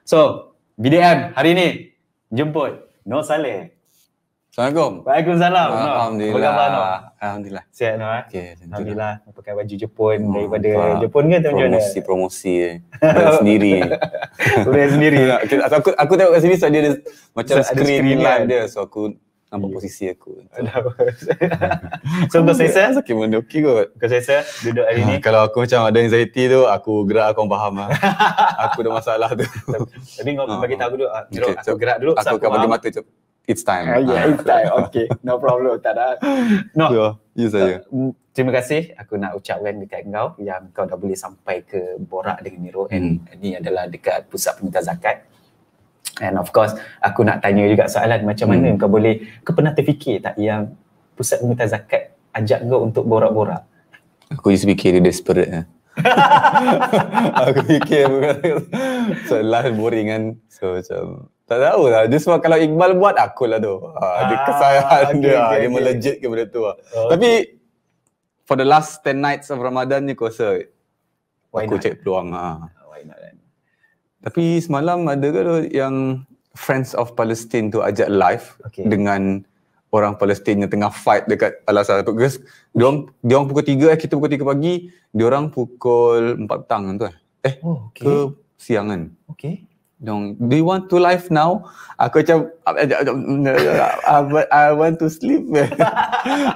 So, BDM hari ni jemput Noh Saleh. Assalamualaikum. Waalaikumsalam. Alhamdulillah. Apa khabar Noh? Alhamdulillah. Sihat Noh? Okey, Alhamdulillah. Pakai baju Jepun daripada Pak, Jepun ke atau macam mana? promosi sendiri. Boleh sendiri. Aku tengok kat sini so dia ada macam So, ada screen screen live kan? dia, so aku nampak posisi aku. So kau selesa? Sakit benda okey kot. Kau selesa duduk hari ni? Kalau aku macam ada anxiety tu, aku gerak, kau faham lah. Aku ada masalah tu. Tapi kau bagi tahu dulu. Okay, Aku gerak dulu. Aku akan bagi mata macam it's time. Yeah, it's time. Okay, no problem. Tak ada. No. Ya saya. Terima kasih aku nak ucapkan dekat kau yang kau dah boleh sampai ke borak dengan Niro and ni adalah dekat pusat peminta zakat. And of course aku nak tanya juga soalan macam mana kau boleh, kau pernah terfikir tak yang pusat peminta zakat ajak kau untuk borak-borak? Aku just fikir dia desperate lah. Aku fikir so life boring kan. So macam tak tahu lah. Dia sebab kalau Iqbal buat aku lah tu. Dia kesalahan dia melejit ke benda tu lah. Tapi for the last 10 nights of Ramadan ni aku rasa aku cek peluang. Why not then? Tapi semalam ada ke tu yang Friends of Palestine tu ajak live dengan orang Palestin yang tengah fight dekat Al-Aqsa. Because diorang pukul 3, kita pukul 3 pagi, diorang pukul 4 petang tu ke siang kan. Okay. Do you want to live now? Aku macam I want to sleep.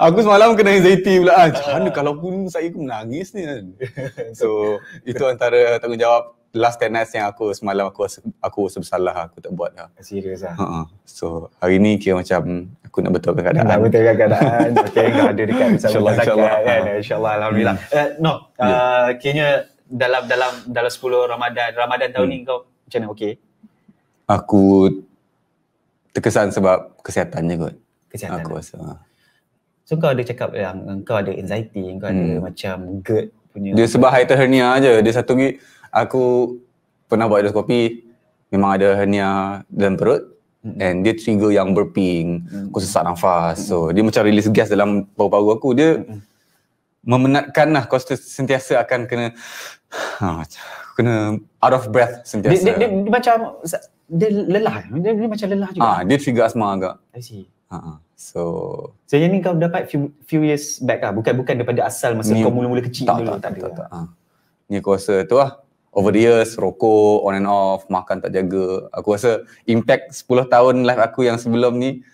Aku semalam kena anxiety pula. Macam mana kalau pun saya menangis ni kan. So itu antara tanggungjawab last 10 nights yang aku semalam aku rasa bersalah aku tak buat lah. Serius lah. So hari ni kira macam aku nak betulkan keadaan. Nak betulkan keadaan. Okay, kau ada dekat insyaAllah kan. InsyaAllah Alhamdulillah. No, kayaknya dalam 10 Ramadan tahun ni kau macam mana? Okay. Aku terkesan sebab kesihatannya kot. Kesihatan. Aku rasa. So kau ada cakap yang kau ada anxiety, kau ada macam GERD punya. Dia sebab hiatal hernia je. Dia satu lagi aku pernah buat endoskopi, memang ada hernia dalam perut and dia trigger yang burping, aku sesak nafas. So dia macam release gas dalam paru-paru aku. Dia memenatkan lah, kau sentiasa akan kena out of breath sentiasa. Dia macam dia lelah. Dia macam lelah juga. Dia trigger asma agak. I see. So yang ni kau dapat few years back lah. Bukan daripada asal masa kau mula-mula kecil dulu. Tak ada. Ni aku rasa tu lah. Over the years, rokok, on and off, makan tak jaga. Aku rasa impact 10 tahun life aku yang sebelum ni,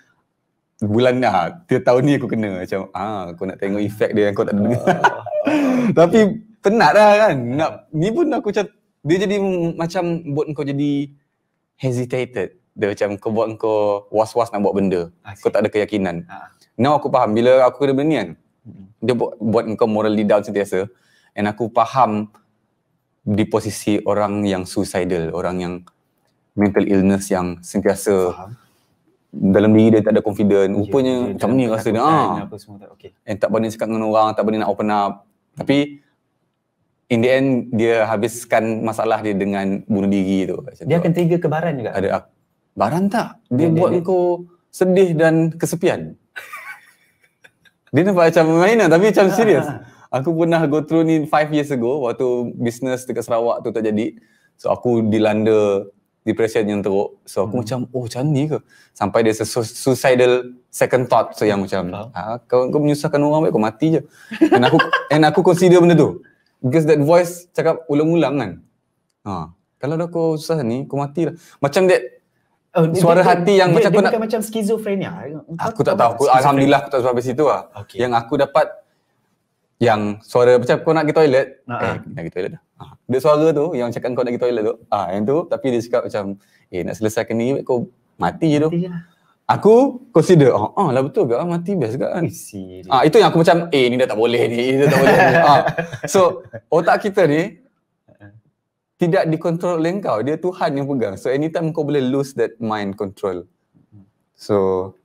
bulan tahun ni aku kena macam aku nak tengok efek dia yang kau tak dengar. Tapi penat lah kan. Ni pun aku macam dia jadi macam buat kau jadi hesitated. Dia macam kau buat kau was-was nak buat benda. Kau tak ada keyakinan. Now aku faham bila aku kena benda ni kan. Dia buat kau morally down sentiasa. And aku faham di posisi orang yang suicidal, orang yang mental illness yang sentiasa dalam diri dia tak ada confident. Rupanya macam ni rasa dia. And tak berani cakap dengan orang, tak berani nak open up. Tapi in the end dia habiskan masalah dia dengan bunuh diri tu. Dia akan trigger kebaran juga. Ada baran tak? Dia buat kau sedih dan kesepian. Dia nampak macam mainan tapi macam serius. Aku pernah go through ni 5 years ago waktu bisnes dekat Sarawak tu tak jadi. So aku dilanda depression yang teruk. So aku macam macam ni ke? Sampai dia suicidal second thought. So yang macam kau menyusahkan orang baik kau mati je. And aku consider benda tu. Because that voice cakap ulang-ulang kan. Kalau dah kau susah ni kau mati lah. Macam that suara hati yang macam dia bukan macam skizofrenia. Aku tak tahu. Alhamdulillah aku tak sampai situ lah. Yang aku dapat yang suara macam kau nak pergi toilet, nak pergi toilet dah. Dia suara tu yang cakap kau nak pergi toilet tu. Yang tu tapi dia cakap macam nak selesaikan ni kau mati je tu. Aku consider lah betul ke mati best ke kan. Itu yang aku macam ni dah tak boleh ni, dah tak boleh. So otak kita ni tidak dikontrol oleh kau, dia Tuhan yang pegang. So anytime kau boleh lose that mind control. So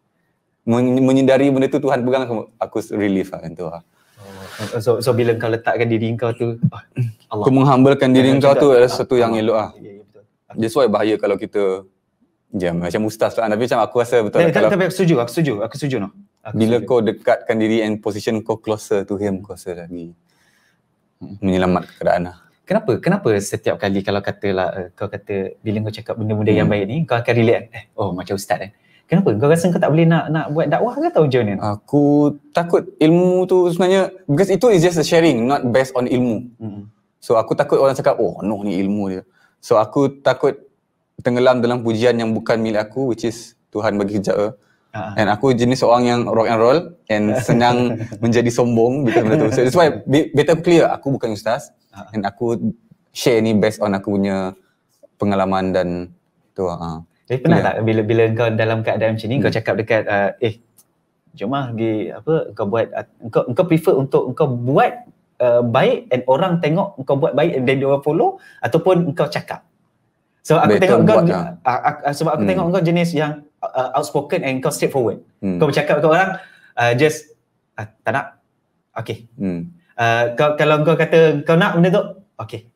menyindari benda tu Tuhan pegang, aku relief lah tu lah. So bila kau letakkan diri kau tu Allah. Kau menghambalkan diri kau tu adalah sesuatu yang elok lah. Ya, betul. That's why bahaya kalau kita macam ustaz lah. Tapi macam aku rasa betul. Tapi aku setuju no. Bila kau dekatkan diri and position kau closer to him, kau rasa lagi menyelamat keadaan lah. Kenapa setiap kali kalau katalah kau kata bila kau cakap benda-benda yang baik ni kau akan relate macam ustaz kan. Kenapa? Kau rasa kau tak boleh nak buat dakwah ke atau macam mana? Aku takut ilmu tu sebenarnya, because itu is just a sharing, not based on ilmu. So aku takut orang cakap, Noh ni ilmu dia. So aku takut tenggelam dalam pujian yang bukan milik aku, which is Tuhan bagi kejap. And aku jenis orang yang rock and roll and senang menjadi sombong because benda tu. So that's why better clear, aku bukan ustaz and aku share ni based on aku punya pengalaman dan tu. Jadi pernah tak bila kau dalam keadaan macam ni kau cakap dekat jom lah pergi kau buat kau prefer untuk kau buat baik and orang tengok kau buat baik and then dia orang follow ataupun kau cakap? So aku better tengok kau sebab aku tengok kau jenis yang outspoken and kau straightforward. Kau bercakap ke orang just tak nak. Okay. Kalau kau kata kau nak benda tu, okay.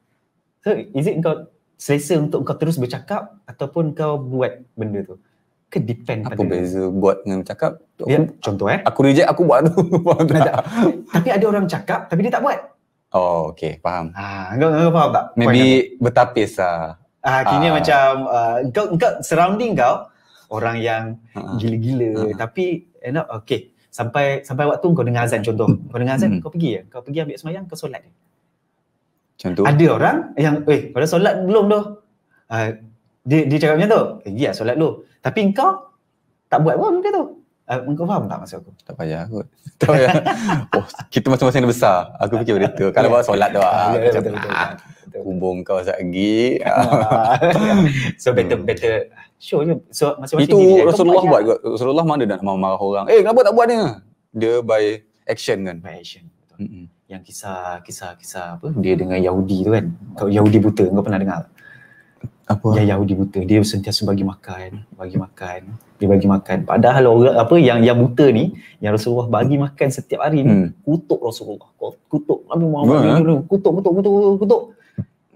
So is it kau selesa untuk kau terus bercakap ataupun kau buat benda tu? Ke depend apa beza buat dengan bercakap? Contoh aku reject, aku buat tu. Tapi ada orang cakap tapi dia tak buat. Oh, okay, faham. Kau faham tak? Maybe bertapis lah. Kini macam kau surrounding kau orang yang gila-gila tapi end up okay. Sampai waktu kau dengar azan contoh. Kau dengar azan kau pergi ambil sembahyang, kau solat. Macam tu. Ada orang yang kau dah solat belum tu? Dia cakap macam tu. Pergi solat dulu. Tapi kau tak buat pun benda tu. Kau faham tak maksud aku? Tak payah kot. Tak payah. Kita masing-masing dah besar. Aku fikir benda tu. Kalau bawa solat tu betul. Hubung kau sekejap lagi. So better show je. So masing-masing itu Rasulullah buat kot. Rasulullah mana nak marah orang. Kenapa tak buat dia? Dia by action kan. By action. Betul. Yang kisah apa? Dia dengan Yahudi tu kan. Kau Yahudi buta, kau pernah dengar? Apa? Yang Yahudi buta, dia sentiasa bagi makan. Dia bagi makan. Padahal orang yang buta ni, yang Rasulullah bagi makan setiap hari ni, kutuk Rasulullah. Kutuk Nabi Muhammad ni, kutuk.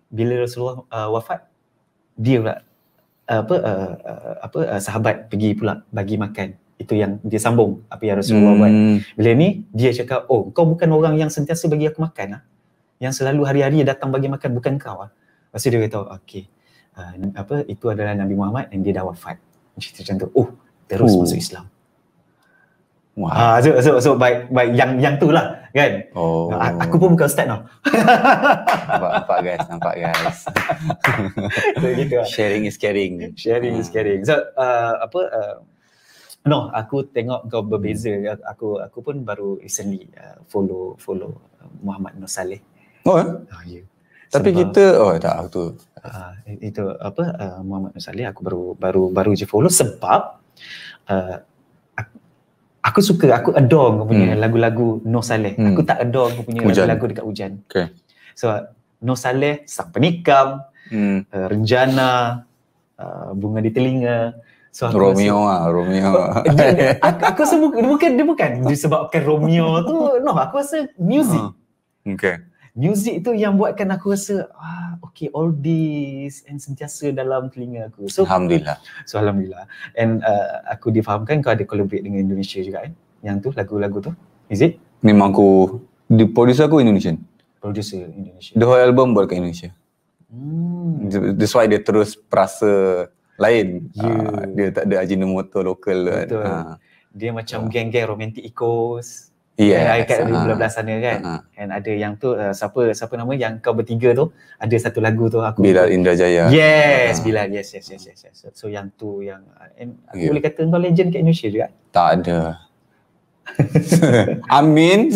Bila Rasulullah wafat, dia pula sahabat pergi pula bagi makan. Itu yang dia sambung apa yang Rasulullah buat. Bila ni dia cakap, kau bukan orang yang sentiasa bagi aku makan yang selalu hari-hari datang bagi makan, bukan kau Lepas tu dia kata, okay, itu adalah Nabi Muhammad dan dia dah wafat. Macam tu. Terus masuk Islam. Wow. So baik yang tu lah kan. Aku pun bukan ustaz tau. Nampak guys. So gitu lah. Sharing is caring. So aku tengok kau berbeza. Aku pun baru recently follow Muhammad Nur Saleh. Ya. Tapi kita tak tu. Itu Muhammad Nur Saleh aku baru je follow sebab aku suka, aku adore kau punya lagu-lagu Nur Saleh. Aku tak adore kau punya lagu-lagu dekat hujan. Okay. So Nur Saleh, Sang Penikam, Renjana, Bunga di Telinga. So Romeo. Aku rasa dia bukan disebabkan Romeo tu. No, aku rasa music. Okay. Music tu yang buatkan aku rasa okay, all this and sentiasa dalam telinga aku. So Alhamdulillah. And aku difahamkan kau ada collaborate dengan Indonesia juga kan? Yang tu lagu-lagu tu. Is it? Memang producer aku Indonesian. Producer Indonesia. The whole album buat kat Indonesia. That's why dia terus perasa lain. Dia tak ada Ajinomoto lokal. Betul. Dia macam geng-geng Romantic Echoes. Yes. Kat belah sana kan. And ada yang tu siapa nama yang kau bertiga tu, ada satu lagu tu aku Bilal Indrajaya. Yes, Bilal. Yes. So yang tu yang aku boleh kata kau legend kat Indonesia juga. Tak ada. Amin.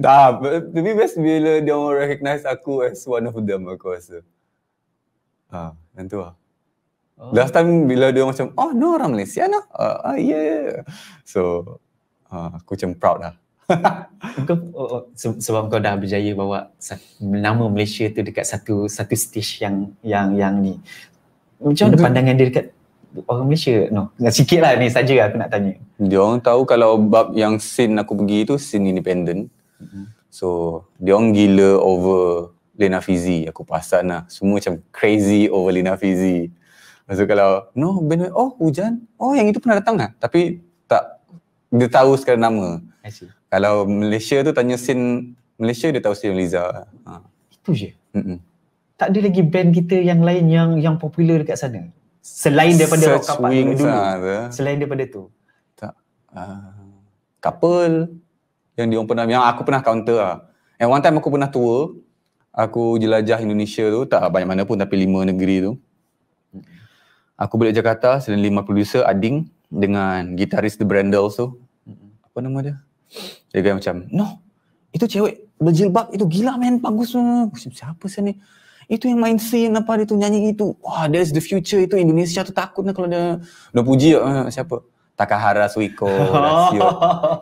Tapi best bila dia orang recognize aku as one of them, aku rasa. Yang tu lah. Last time bila dia macam, no orang Malaysia lah. Yeah. So aku macam proud lah. Sebab kau dah berjaya bawa nama Malaysia tu dekat satu stage yang ni. Macam mana pandangan dia dekat orang Malaysia? Sikit lah ni saja aku nak tanya. Dia orang tahu kalau bab yang scene aku pergi tu scene independent. So dia orang gila over Lena Fizi. Aku perasan lah. Semua macam crazy over Lena Fizi. Maksud kalau hujan. Yang itu pernah datang lah. Tapi tak. Dia tahu sekarang nama. Kalau Malaysia tu tanya scene Malaysia, dia tahu scene Liza. Itu je? Tak ada lagi band kita yang lain yang popular dekat sana. Selain daripada Rock Kapak dulu. Selain daripada tu. Tak. Couple yang aku pernah counter lah. And one time aku pernah tour. Aku jelajah Indonesia tu, tak banyak mana pun tapi 5 negeri tu. Aku balik Jakarta selain 5 producer Ading dengan gitaris The Brandles tu. Apa nama dia? Dia kata macam, no, itu cewek berjilbab itu gila man, bagus tu. Siapa sih ni? Itu yang main scene apa dia tu nyanyi itu. Wah, that's the future itu. Indonesia tu takut lah kalau dia puji siapa? Takahara Suiko, Rasio.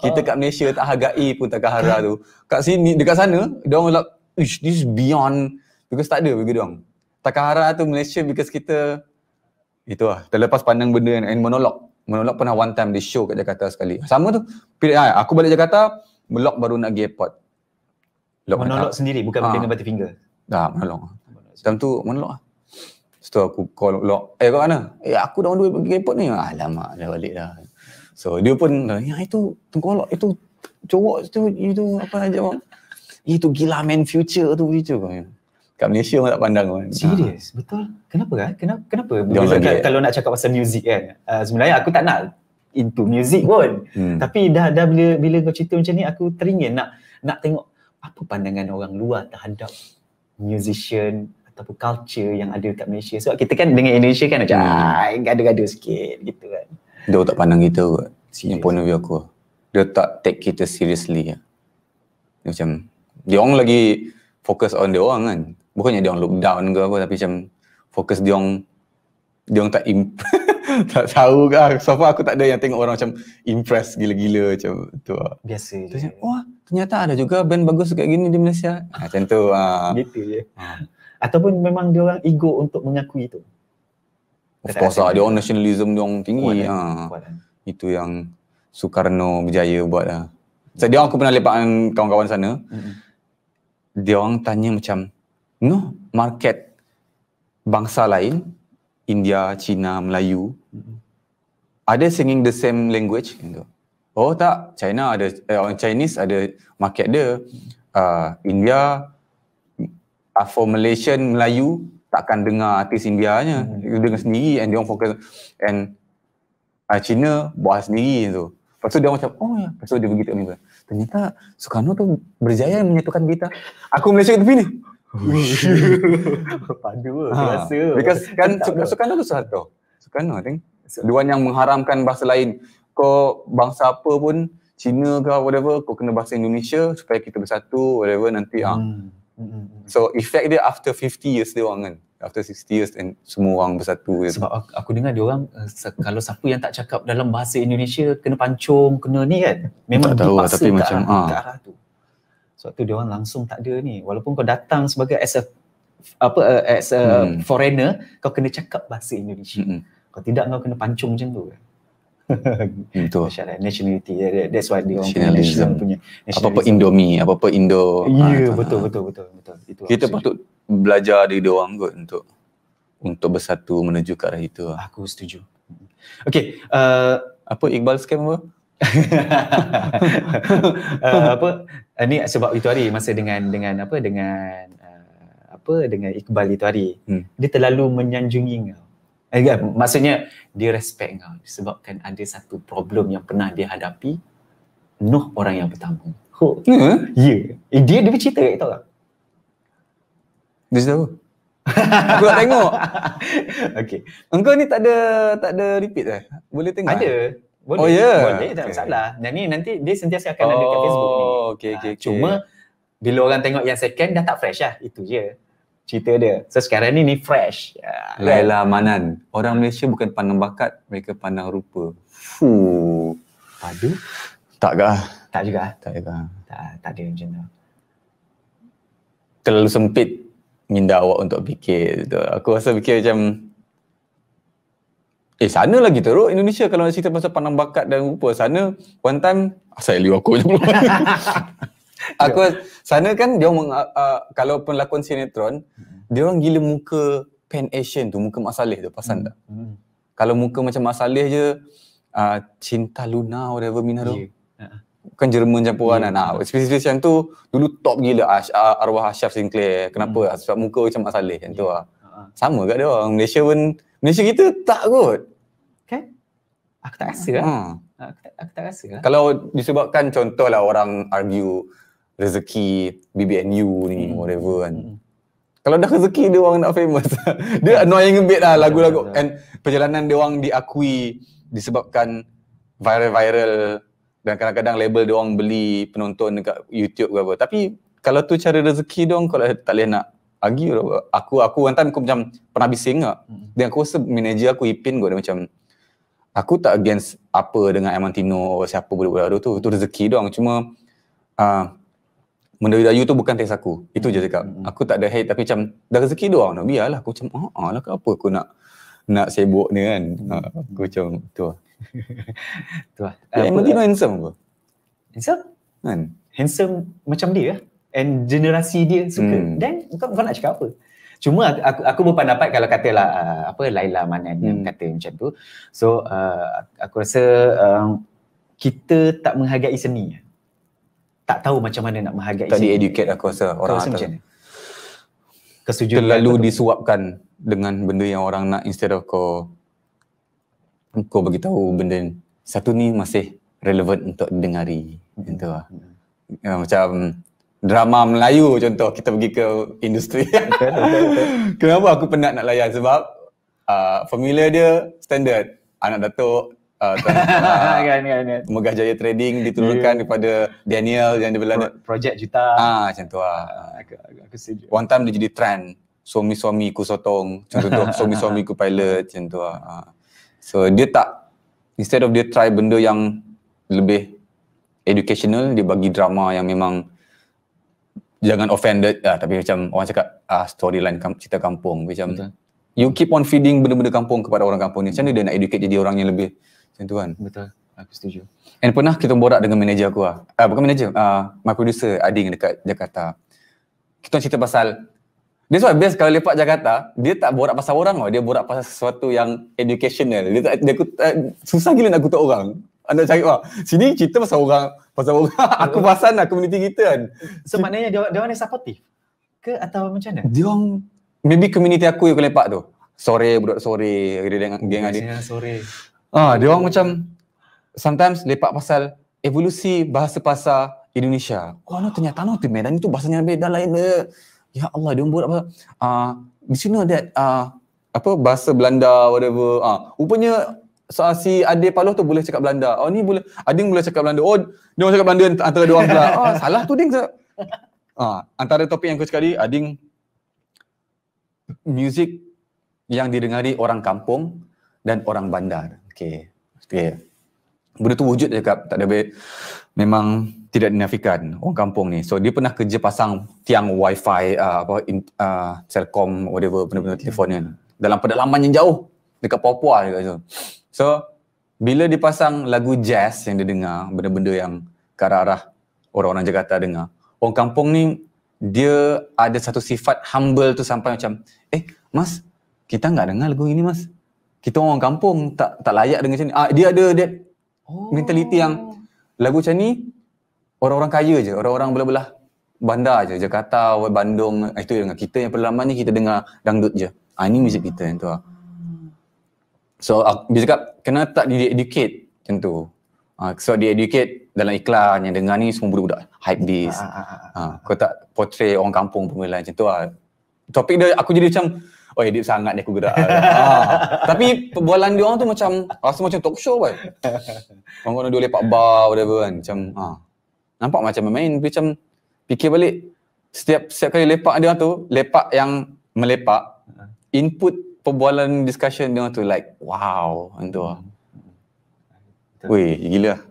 Kita kat Malaysia tak hargai pun Takahara tu. Kat sini, dekat sana, dia orang like, this is beyond. Because tak ada bagi dia orang. Takahara tu Malaysia because kita, itu lah, terlepas pandang benda and monolog. Monolog pernah one time di show kat Jakarta sekali. Sama tu, aku balik Jakarta, Melok baru nak pergi airport. Monolog sendiri, bukan dengan Butterfinger? Tak, monolog. Time tu monolog lah. Setelah aku call Lok, kau mana? Aku dah on the way pergi airport ni. Alamak, dah balik dah. So dia pun, itu tengkolok, itu cowok itu apa aja bang? Itu gila man, future. Kat Malaysia orang tak pandang kan. Serius? Betul? Kenapa kan? Kenapa? Kalau nak cakap pasal muzik kan, sebenarnya aku tak nak into music pun. Tapi dah bila kau cerita macam ni, aku teringin nak tengok apa pandangan orang luar terhadap musician ataupun culture yang ada kat Malaysia. Sebab kita kan dengan Indonesia kan macam gada-gada sikit gitu kan. Dia tak pandang kita kot. Yang point of view aku. Dia tak take kita seriously. Dia macam, dia orang lagi fokus on dia orang kan. Bukannya dia orang look down ke apa, tapi macam fokus dia orang tak tak tahu ke. So far aku tak ada yang tengok orang macam impress gila-gila macam tu lah. Biasa je. Macam, wah ternyata ada juga band bagus kayak gini di Malaysia. Macam tu. Gitu je. Ataupun memang dia orang ego untuk mengakui itu. Of course lah, dia orang nationalism dia orang tinggi. Itu yang Soekarno berjaya buat lah. So, dia orang aku pernah lepak dengan kawan-kawan sana. Dia orang tanya macam, no, market bangsa lain, India, China, Melayu, ada singing the same language? Oh tak, China ada, Chinese ada market dia. India, for Malaysian, Melayu, takkan dengar artis Indianya. Dia dengar sendiri and dia orang fokus. And China buat sendiri tu. Lepas tu dia macam, oh ya. Lepas tu dia begitu ni. Ternyata Soekarno tu berjaya menyatukan kita. Aku Malaysia kat tepi ni. Padu lah, rasa. Because kan Soekarno tu Soeharto. Soekarno, I think. Dia yang mengharamkan bahasa lain. Kau bangsa apa pun, Cina ke whatever, kau kena bahasa Indonesia supaya kita bersatu, whatever nanti. So effect dia after 50 years dia orang kan. After 60 years and semua orang bersatu. Sebab aku dengar dia orang kalau siapa yang tak cakap dalam bahasa Indonesia kena pancung, kena ni kan. Memang tak tahu dipaksa tapi macam ke arah tu. Sebab tu dia orang langsung tak ada ni. Walaupun kau datang sebagai as a foreigner, kau kena cakap bahasa Indonesia. Kalau tidak kau kena pancung macam tu. Betul. Nationality. That's why dia orang punya apa-apa Indomie, apa-apa Indo. Ya, betul. Itu kita patut belajar dari dia orang kot untuk bersatu menuju ke arah itu. Aku setuju. Okay. Apa Iqbal scam apa? Ni sebab itu hari masa dengan Iqbal itu hari, dia terlalu menyanjungi kau. Maksudnya dia respect kau disebabkan ada satu problem yang pernah dia hadapi. Noh orang yang pertama. Ya. Dia bercerita kat kita. Dia tahu. Aku nak tengok. Okay. Engkau ni tak ada repeat Boleh tengok? Ada. Boleh. Oh ya. Yeah. Boleh, tak masalah. Nanti dia sentiasa akan ada kat Facebook ni. Okay. Cuma bila orang tengok yang second dah tak fresh lah. Itu je cerita dia. So sekarang ni fresh. Laila Manan. Orang Malaysia bukan pandang bakat, mereka pandang rupa. Padu? Tak kah? Tak juga. Tak ada macam tu. Terlalu sempit minda awak untuk fikir. Aku rasa fikir macam sana lagi teruk Indonesia kalau nak cerita pasal pandang bakat dan rupa. Sana one time asal liu aku je. Aku sana kan dia kalau pelakon sinetron, dia orang gila muka Pan Asian tu, muka Mak Saleh tu, pasal tak? Kalau muka macam Mak Saleh je, Cinta Luna whatever Mina tu. Kan Jerman campuran kan. Spesies yang tu dulu top gila arwah Ashraf Sinclair. Kenapa? Sebab muka macam Mak Saleh macam tu lah. Sama kat dia orang. Malaysia kita tak kot. Kan? Aku tak rasa lah. Aku tak rasa lah. Kalau disebabkan contohlah orang argue rezeki BBNU ni whatever kan. Kalau dah rezeki dia orang nak famous. Dia annoying a bit lah lagu-lagu. And perjalanan dia orang diakui disebabkan viral dan kadang-kadang label dia orang beli penonton dekat YouTube ke apa. Tapi kalau tu cara rezeki dia orang, kalau tak boleh nak argue. Aku one time aku macam pernah bising tak. Dan aku rasa manager aku Ipin kot, dia macam aku tak against apa dengan Amantino siapa budak-budak tu. Itu rezeki dia orang. Cuma mendayu tu bukan teks aku. Itu je cakap. Aku tak ada hate tapi macam dah rezeki dia orang. Biarlah aku macam lah ke apa aku nak sibuk ni kan. Aku macam tu lah. Tu lah. Amantino handsome ke? Handsome? Kan? Handsome macam dia. And generasi dia suka. Dan bukan nak cakap apa. Cuma aku berpendapat kalau katalah Laila Manan yang kata macam tu. So aku rasa kita tak menghargai seni. Tak tahu macam mana nak menghargai tak seni. Tak di-educate aku rasa orang atas. Macam mana? Kesetujuan terlalu disuapkan dengan benda yang orang nak instead of kau beritahu benda satu ni masih relevan untuk didengari. Gitu lah. Macam drama Melayu contoh, kita pergi ke industri. Kenapa aku penat nak layan? Sebab formula dia standard. Anak Datuk kan. Megah Jaya Trading diturunkan daripada Daniel yang dia bilang projek juta. Macam tu lah. Aku setuju. One time dia jadi trend. Suami-suami ku sotong. Macam tu. Suami-suami ku pilot. Macam tu lah. So dia tak, instead of dia try benda yang lebih educational, dia bagi drama yang memang jangan offended tapi macam orang cakap storyline cerita kampung macam betul. You keep on feeding benda-benda kampung kepada orang kampung ni, macam mana dia nak educate jadi orang yang lebih macam tu kan. Betul, aku setuju. And pernah kita borak dengan manager aku bukan manager, my producer Ading dekat Jakarta. Kita cerita pasal, that's why best kalau lepak Jakarta, dia tak borak pasal orang dia borak pasal sesuatu yang educational. Dia susah gila nak kutuk orang. Anda cari sini cerita pasal orang aku pasal community kita kan. So maknanya dia orang yang supportive ke atau macam mana? Dia orang maybe community aku yang lepak tu. Sore budak sore dia geng dia. Sore. Dia orang macam sometimes lepak pasal evolusi bahasa Indonesia. Ternyata tu Medan itu bahasanya beda lain. Ya Allah, dia orang buat apa? Di sini ada bahasa Belanda whatever. Rupanya si Ade Paloh tu boleh cakap Belanda. Ni boleh, Ading boleh cakap Belanda. Dia orang cakap Belanda antara dia orang pula. Salah tu Ding. Antara topik yang aku cakap tadi, Ading, muzik yang didengari orang kampung dan orang bandar. Okay. Benda tu wujud dia cakap, tak ada memang tidak dinafikan orang kampung ni. So dia pernah kerja pasang tiang wifi, Telkom, whatever, benda-benda telefon ni dalam pedalaman yang jauh dekat Papua dekat situ. So bila dipasang lagu jazz yang dia dengar, benda-benda yang ke arah orang-orang Jakarta dengar, orang kampung ni dia ada satu sifat humble tu sampai macam, mas, kita enggak dengar lagu ini mas. Kita orang kampung tak layak dengan macam ni. Dia ada mentaliti yang lagu macam ni orang-orang kaya je, orang-orang belah-belah bandar je, Jakarta, Bandung, itu dengan kita yang pedalaman ni kita dengar dangdut je. Ini muzik kita yang tu lah. So dia cakap kena tak di-educate macam tu. So di-educate dalam iklan yang dengar ni semua budak-budak hype this. Kau tak portray orang kampung pun macam tu lah. Topik dia aku jadi macam edit sangat ni aku gerak. Tapi perbualan dia orang tu macam rasa macam talk show kan. Orang-orang dia lepak bar whatever kan. Macam nampak macam main, macam fikir balik setiap kali lepak dia tu, lepak yang melepak, input perbualan discussion dia tu like wow tu lah. Weh, gila.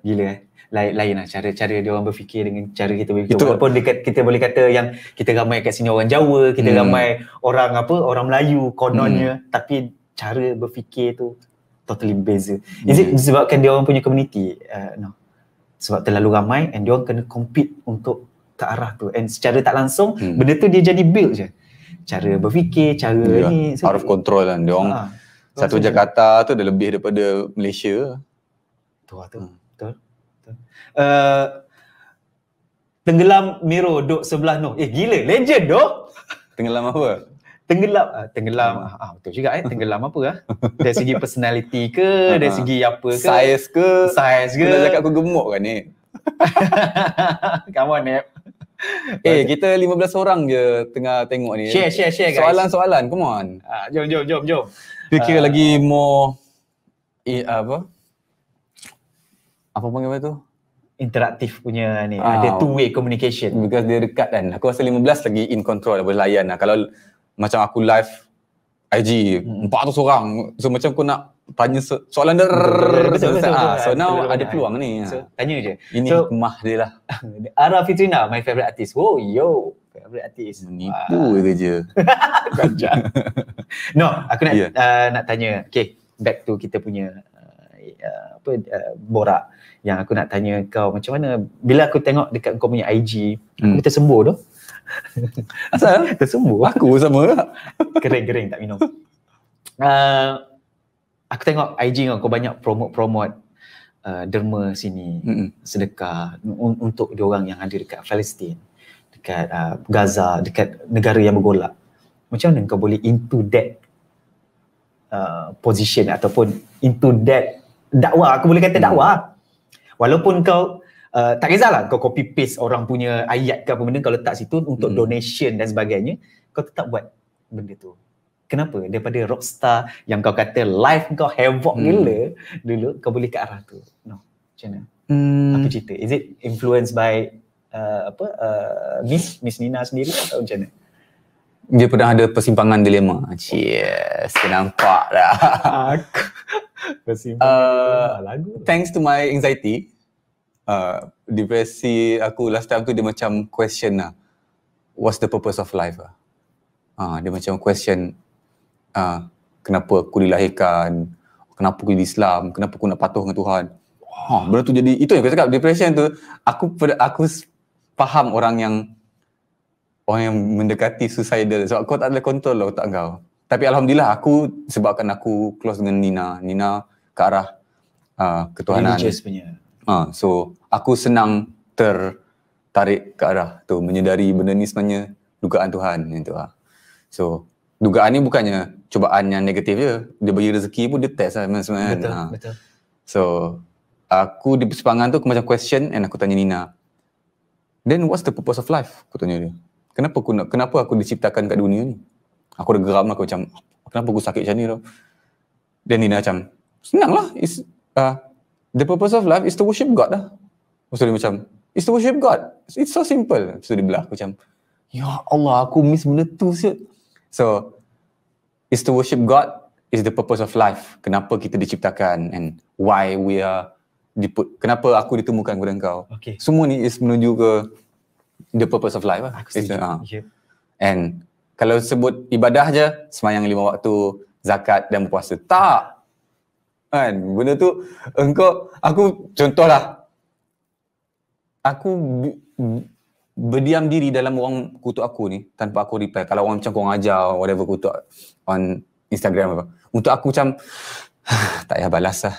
Lain lah cara dia orang berfikir dengan cara kita berfikir. Walaupun kita boleh kata yang kita ramai kat sini orang Jawa, kita ramai orang Melayu kononnya, tapi cara berfikir tu totally beza. Is it disebabkan dia orang punya community? No. Sebab terlalu ramai and dia orang kena compete untuk ke arah tu. And secara tak langsung benda tu dia jadi build je. Cara berfikir, cara ni out of control kan. Dia orang satu Jakarta tu dah lebih daripada Malaysia. Betul. Tenggelam Miro duk sebelah Noh. Gila, legend doh. Tenggelam apa? Tenggelam betul juga tenggelam apa lah. Dari segi personality ke, dari segi apa ke? Size ke? Size ke? Aku nak cakap aku gemuk kan ni. Come on, Nep. Kita 15 orang je tengah tengok ni. Share guys. Soalan-soalan, come on. Jom. Fikir lagi more apa panggil tu? Interaktif punya ni. Ada two-way communication. Because dia dekat kan. Aku rasa 15 lagi in control, boleh layan lah. Kalau macam aku live IG 400 orang, so macam aku nak tanya soalan betul. So now ada peluang ni. So tanya je. Ini hikmah dia lah. Ara Fitrina, my favorite artist. Oh yo, favorite artist. Menipu je. Kajak. No, aku nak tanya. Okay, back to kita punya borak. Yang aku nak tanya kau, macam mana bila aku tengok dekat kau punya IG, aku tersembuh tu. Asal? Tersembuh. Aku sama lah. Kering tak minum. Aku tengok IG kau banyak promote derma sini, sedekah untuk diorang yang ada dekat Palestin, dekat Gaza, dekat negara yang bergolak. Macam mana kau boleh into that position ataupun into that dakwah? Aku boleh kata dakwah. Walaupun kau tak kisahlah kau copy paste orang punya ayat ke apa benda, kau letak situ untuk donation dan sebagainya, kau tetap buat benda tu. Kenapa? Daripada rockstar yang kau kata live kau havoc gila dulu, kau boleh ke arah tu. No. Macam mana? Apa cerita? Is it influenced by Miss Nina sendiri atau macam mana? Dia pernah ada persimpangan dilema. Cheers, nampak dah. Persimpangan lagu. Thanks to my anxiety, depresi aku last time tu dia macam question lah, what's the purpose of life lah. Dia macam question, kenapa aku dilahirkan, kenapa aku jadi Islam, kenapa aku nak patuh dengan Tuhan. Benda tu jadi, itu yang aku cakap, depression tu, aku faham orang yang mendekati suicidal, sebab kau tak ada kontrol lah otak kau. Tapi Alhamdulillah sebabkan aku close dengan Nina ke arah ketuhanan. Religious punya. So aku senang tertarik ke arah tu, menyedari benda ni sebenarnya dugaan Tuhan gitu lah. So dugaan ni bukannya cubaan yang negatif je, dia bagi rezeki pun dia test lah sebenarnya. Betul. So aku di persimpangan tu aku macam question, and aku tanya Nina, then what's the purpose of life? Aku tanya dia, kenapa aku diciptakan kat dunia ni? Aku dah geram, aku macam kenapa aku sakit macam ni tu? Dan Nina macam senang lah, the purpose of life is to worship God lah. So dia macam, is to worship God, it's so simple. So dia belah, aku macam ya Allah, aku miss benda tu siut. So is to worship God is the purpose of life. Kenapa kita diciptakan and why we are kenapa aku ditemukan kepada engkau. Okay. Semua ni is menuju ke the purpose of life lah. Aku setuju. And kalau sebut ibadah je, sembahyang 5 waktu, zakat dan berpuasa. Tak. Kan? Benda tu, aku contohlah. Aku berdiam diri dalam orang kutuk aku ni, tanpa aku reply. Kalau orang macam kau ajar, whatever kutuk on Instagram apa. Untuk aku macam, tak payah balas lah.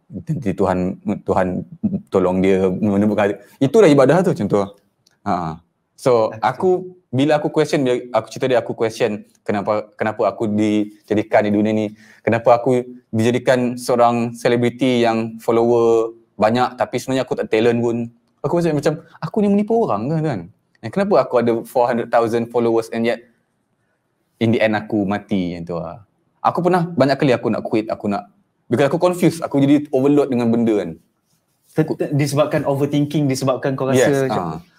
Nanti Tuhan tolong dia menemukan. Itulah ibadah tu contoh. So bila aku cerita dia, aku question kenapa aku dijadikan di dunia ni, kenapa aku dijadikan seorang selebriti yang follower banyak tapi sebenarnya aku tak talent pun. Aku macam aku ni menipu orang kan. Kenapa aku ada 400,000 followers and yet in the end aku mati macam tu lah. Aku pernah banyak kali aku nak quit, because aku confused, aku jadi overload dengan benda kan. Disebabkan overthinking, disebabkan kau rasa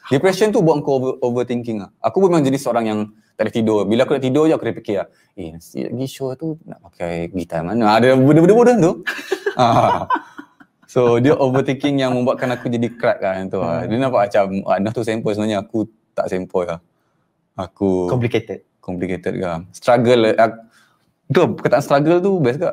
depression tu buat kau overthinking lah. Aku memang jadi seorang yang tak ada tidur. Bila aku nak tidur je aku dah fikir nanti lagi show tu nak pakai gitar mana. Ada benda-benda bodoh tu. So dia overthinking yang membuatkan aku jadi crack kan tu lah. Dia nampak macam Noh tu simple, sebenarnya aku tak simple lah. Aku complicated kan. Struggle. Tu perkataan struggle tu best ke?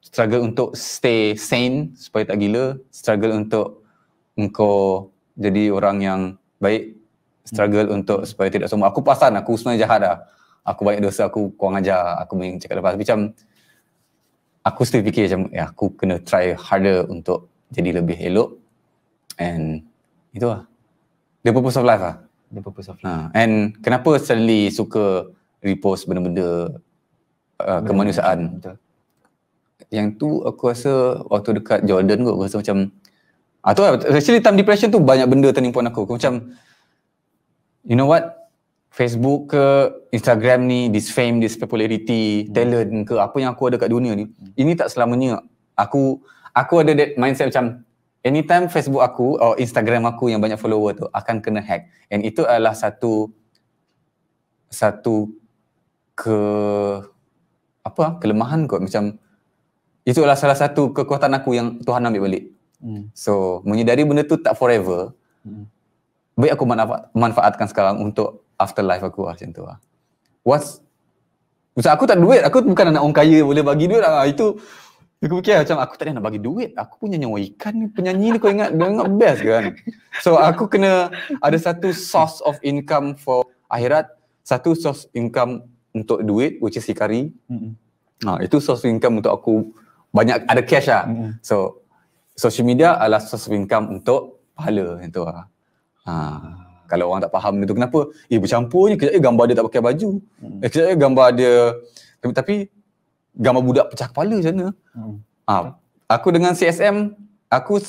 Struggle untuk stay sane supaya tak gila, struggle untuk engkau jadi orang yang baik, struggle untuk supaya tidak sombong. Aku perasan aku sebenarnya jahat dah. Aku banyak dosa, aku kurang ajar, aku main cakap lepas. Tapi macam aku still fikir macam aku kena try harder untuk jadi lebih elok, and itulah. The purpose of life lah. The purpose of life. And kenapa suddenly suka repost benda-benda kemanusiaan? Betul. Yang tu aku rasa waktu dekat Jordan kot, aku rasa macam actually time depression tu banyak benda turning point aku macam, you know what, Facebook ke Instagram ni, this fame, this popularity, talent ke apa yang aku ada kat dunia ni, ini tak selamanya. Aku ada that mindset macam anytime Facebook aku atau Instagram aku yang banyak follower tu akan kena hack, and itu adalah satu kelemahan kot, macam itu adalah salah satu kekuatan aku yang Tuhan ambil balik. So menyedari benda tu tak forever, baik aku manfaatkan sekarang untuk afterlife aku macam tu lah. Macam aku tak ada duit, aku bukan anak orang kaya boleh bagi duit lah. Itu aku fikir macam aku tak ada nak bagi duit, aku punya nyawa ikan ni, penyanyi ni kau ingat best kan. So aku kena ada satu source of income for akhirat, satu source income untuk duit which is hikari. Itu source income untuk aku banyak ada cash lah. So social media adalah source of income untuk pahala macam tu lah. Kalau orang tak faham benda tu kenapa bercampurnya, kejap gambar dia tak pakai baju, kejap gambar dia tapi gambar budak pecah kepala macam mana. Aku dengan CSM, aku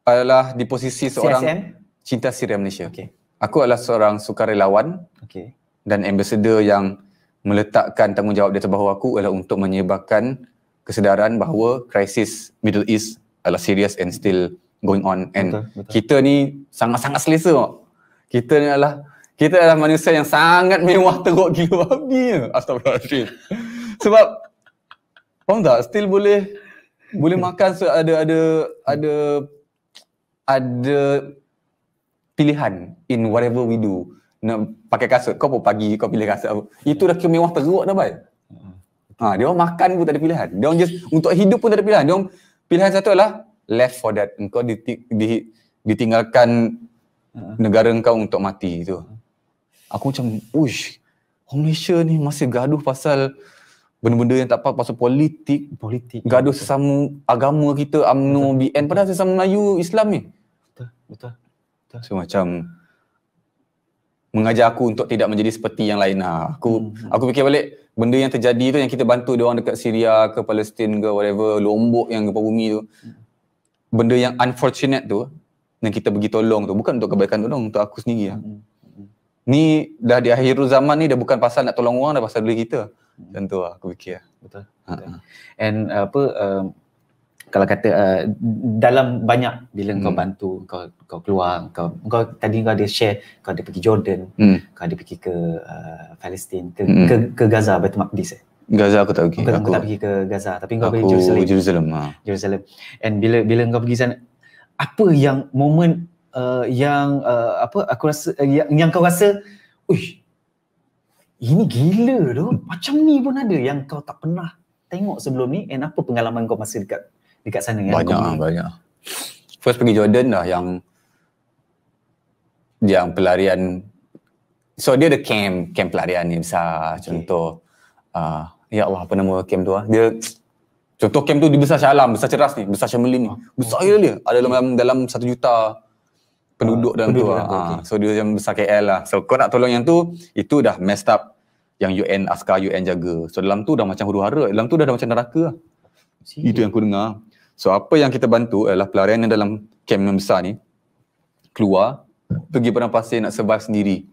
adalah di posisi seorang CSM? Cinta Syria Malaysia. Aku adalah seorang sukarelawan dan ambassador yang meletakkan tanggungjawab di atas bahu aku adalah untuk menyebarkan kesedaran bahawa krisis Middle East adalah serious and still going on, and betul. Kita ni sangat-sangat selesa. Kita adalah manusia yang sangat mewah teruk gila babi. Astagfirullahaladzim. Sebab faham tak, still boleh makan, so ada pilihan in whatever we do. Nak pakai kasut, kau pun pagi kau pilih kasut. Itu dah mewah teruk dah baik. Dia orang makan pun tak ada pilihan. Dia orang just untuk hidup pun tak ada pilihan. Dia orang pilihan satu adalah left for that. Engkau ditinggalkan negara engkau untuk mati tu. Aku macam, orang Malaysia ni masih gaduh pasal benda-benda yang tak apa, pasal politik. Gaduh sesama agama kita, UMNO, BN, padahal sesama Melayu Islam ni. Betul. So macam mengajar aku untuk tidak menjadi seperti yang lain. Aku fikir balik benda yang terjadi tu, yang kita bantu dia orang dekat Syria ke Palestin ke whatever, Lombok yang gempa bumi tu, benda yang unfortunate tu yang kita pergi tolong tu bukan untuk kebaikan tolong, untuk aku sendiri lah. Ni dah di akhir zaman ni dah bukan pasal nak tolong orang, dah pasal diri kita. Tentu lah aku fikir. Betul. And kalau kata dalam banyak bila kau bantu, kau keluar, kau tadi kau ada share, kau ada pergi Jordan, kau ada pergi ke Palestin, ke Gaza, Baitul Maqdis. Gaza aku tak pergi. Kau tak pergi ke Gaza, tapi kau pergi Jerusalem. And bila kau pergi sana, apa yang moment yang aku rasa yang kau rasa, ini gila tu, macam ni pun ada yang kau tak pernah tengok sebelum ni, and apa pengalaman kau masa dekat sana? Banyak. First pergi Jordan dah yang pelarian. So dia ada camp pelarian ni besar. Contoh ya Allah, apa nama camp tu dia, contoh camp tu di Besar Shah Alam, Besar Ceras ni, Besar Shah Melin ni. Besar gila dia. Ada dalam 1 juta penduduk dalam tu. So dia yang besar KL lah. So kau nak tolong yang tu, itu dah messed up. Yang UN, askar UN jaga. So dalam tu dah macam huru-hara. Dalam tu dah macam neraka lah. Itu yang aku dengar. So apa yang kita bantu adalah pelarian yang dalam camp yang besar ni, keluar, pergi padang pasir nak survive sendiri.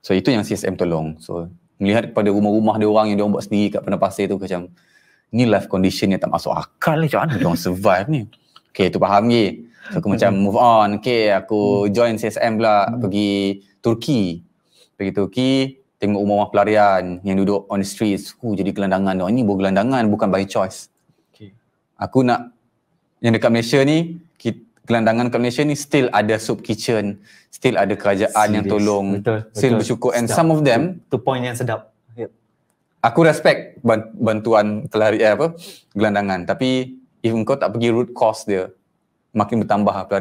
So itu yang CSM tolong. So melihat kepada rumah-rumah dia orang yang dia orang buat sendiri kat padang pasir tu, macam ni life condition yang tak masuk akal lah, macam mana dia orang survive ni. Okay, tu faham je. So aku macam move on. Okay, aku join CSM pula, pergi Turki. Tengok rumah-rumah pelarian yang duduk on the streets. Jadi gelandangan. Ini gelandangan, bukan by choice. Aku nak yang dekat Malaysia ni, gelandangan kat Malaysia ni still ada soup kitchen, still ada kerajaan yang tolong, still bersyukur. And sedap. Some of them, tu point yang sedap. Aku respect bantuan gelandangan, tapi if kau tak pergi root cause dia, makin bertambah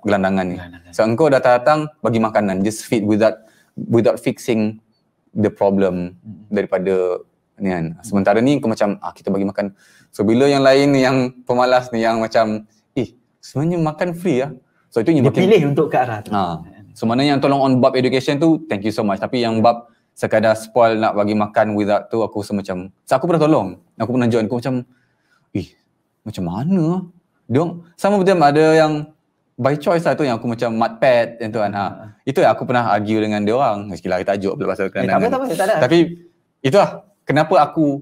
gelandangan ni. So engkau datang bagi makanan, just feed without fixing the problem daripada ni kan. Sementara ni kau macam kita bagi makan. So bila yang lain ni, yang pemalas ni, yang macam sebenarnya makan free lah. So itu Dia pilih untuk ke arah tu. So mana yang tolong on bab education tu, thank you so much. Tapi yang bab sekadar spoil nak bagi makan without tu, aku rasa macam, so aku pernah tolong, aku pernah join, aku macam, macam mana? Diorang, sama betul ada yang by choice lah tu, yang aku macam mat pad yang tu kan. Itu yang aku pernah argue dengan diorang. Sekali lagi tajuk pula pasal kelandangan. Tak ada. Tapi itulah kenapa aku,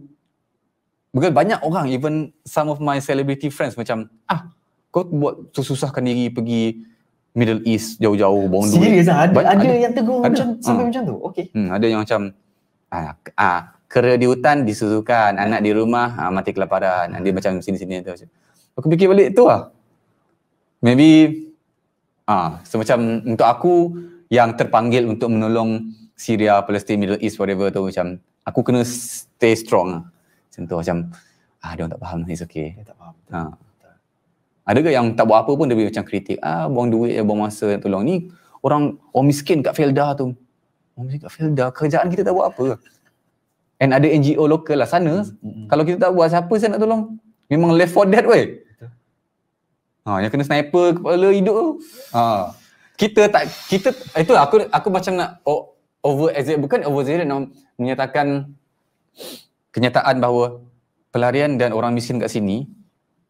because banyak orang, even some of my celebrity friends macam, kau buat susahkan diri pergi Middle East jauh-jauh buang duit. Serius ada yang tegur macam sampai macam tu. Okey. Ada yang macam kera di hutan disusukan, anak di rumah mati kelaparan. Dia macam sini-sini tu. Aku fikir balik tu lah. Maybe semacam untuk aku yang terpanggil untuk menolong Syria, Palestin, Middle East, whatever tu, macam aku kena stay strong. Macam tu, macam dia orang tak faham, it's okay. Dia tak faham. Ada ke yang tak buat apa pun dia macam kritik, buang duit, buang masa, tolong. Ni orang miskin kat Felda tu. Orang miskin kat Felda, kerjaan kita tak buat apa. And ada NGO lokal lah sana. Kalau kita tak buat, siapa saya nak tolong? Memang left for dead weh. Yang kena sniper kepala hidup tu. Kita itu aku macam nak bukan over exaggerate, nak menyatakan kenyataan bahawa pelarian dan orang miskin kat sini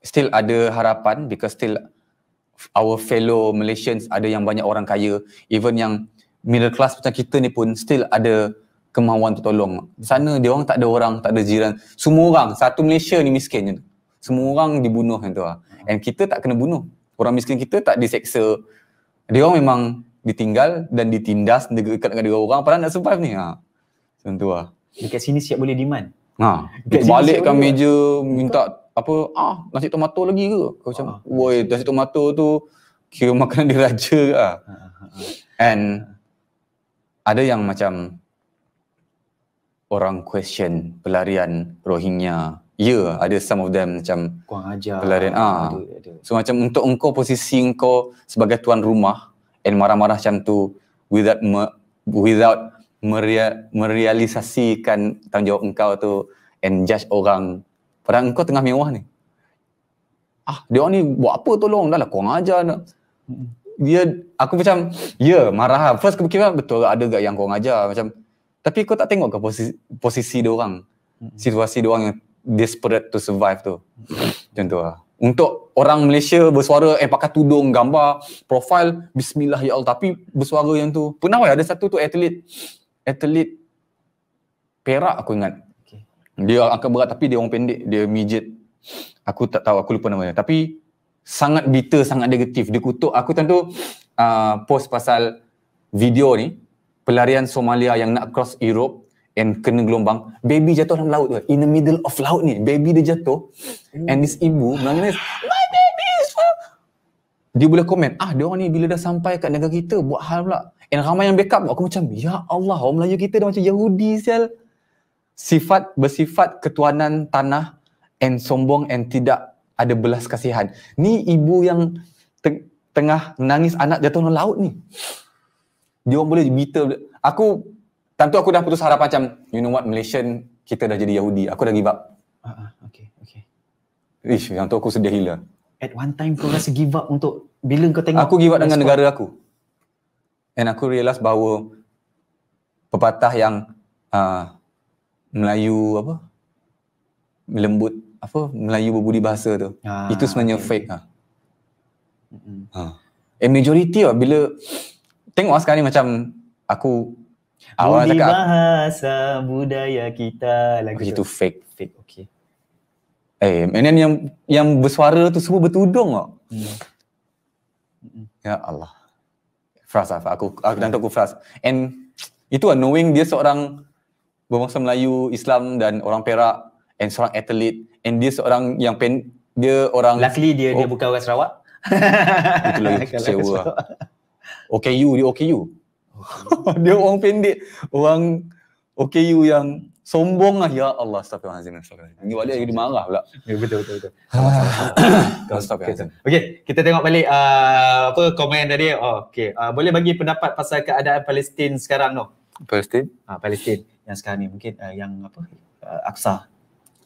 still ada harapan, because still our fellow Malaysians, ada yang banyak orang kaya, even yang middle class macam kita ni pun still ada kemahuan untuk tolong. Sana dia orang tak ada orang, tak ada jiran. Semua orang, satu Malaysia ni miskin je. Semua orang dibunuh macam tu lah. And kita tak kena bunuh. Orang miskin kita tak diseksa. Dia orang memang ditinggal dan ditindas dekat dengan dia orang, padahal nak survive ni. Macam tu lah. Dekat sini siap boleh demand. Balikkan meja minta nasi tomato lagi ke? Kau macam, woi, nasi tomato tu kira makanan diraja ke lah. And ada yang macam orang question pelarian Rohingya. Ada some of them macam kurang ajar. Pelarian. Ada. So macam untuk engkau, posisi engkau sebagai tuan rumah and marah-marah macam tu without merealisasikan tanggungjawab engkau tu and judge orang. Padahal engkau tengah mewah ni. Dia orang ni buat apa tolong? Dah lah kurang ajar nak. Aku macam, marah. First aku fikir betul ada gak yang kurang ajar macam. Tapi kau tak tengok ke posisi dia orang? Situasi dia orang yang desperate to survive tu. Macam tu lah. Untuk orang Malaysia bersuara, pakai tudung, gambar, profile, bismillah ya Allah. Tapi bersuara yang tu. Pernah ada satu tu atlet Perak aku ingat. Dia angkat berat tapi dia orang pendek, dia midget. Aku tak tahu, aku lupa namanya. Tapi sangat bitter, sangat negatif. Dia kutuk. Aku tentu post pasal video ni, pelarian Somalia yang nak cross Europe and kena gelombang. Baby jatuh dalam laut tu. In the middle of laut ni. Baby dia jatuh. And this ibu menangis, my baby is full. Dia boleh komen, dia orang ni bila dah sampai kat negara kita, buat hal pula. And ramai yang backup. Aku macam, ya Allah, orang Melayu kita dah macam Yahudi sial. Bersifat ketuanan tanah and sombong and tidak ada belas kasihan. Ni ibu yang tengah nangis anak jatuh dalam laut ni. Dia orang boleh bitter. Tentu aku dah putus harapan macam, you know what, Malaysian, kita dah jadi Yahudi. Aku dah give up. Okay. Yang tu aku sedih gila. At one time kau rasa give up untuk, bila kau tengok? Aku give up dengan negara aku. And aku realise bahawa pepatah yang Melayu lembut, Melayu berbudi bahasa tu, itu sebenarnya fake lah. And majority lah, bila tengok sekarang ni macam aku budi bahasa budaya kita lagu itu fake. Okay. And then yang bersuara tu semua bertudung kok. Ya Allah. Frust lah. Aku frust. And itu lah, knowing dia seorang berbangsa Melayu, Islam dan orang Perak, and seorang atlet, and dia seorang yang dia orang, luckily dia bukan orang Sarawak. Itu lagi kecewa lah. Dia OKU. Dia orang pendek, orang OKU yang sombong lah. Ya Allah, astagfirullahaladzim. Ini balik lagi dimarah pula. Betul. Astagfirullahaladzim. Okay, kita tengok balik komen tadi. Boleh bagi pendapat pasal keadaan Palestin sekarang tu? Palestin yang sekarang ni, mungkin yang Aqsa.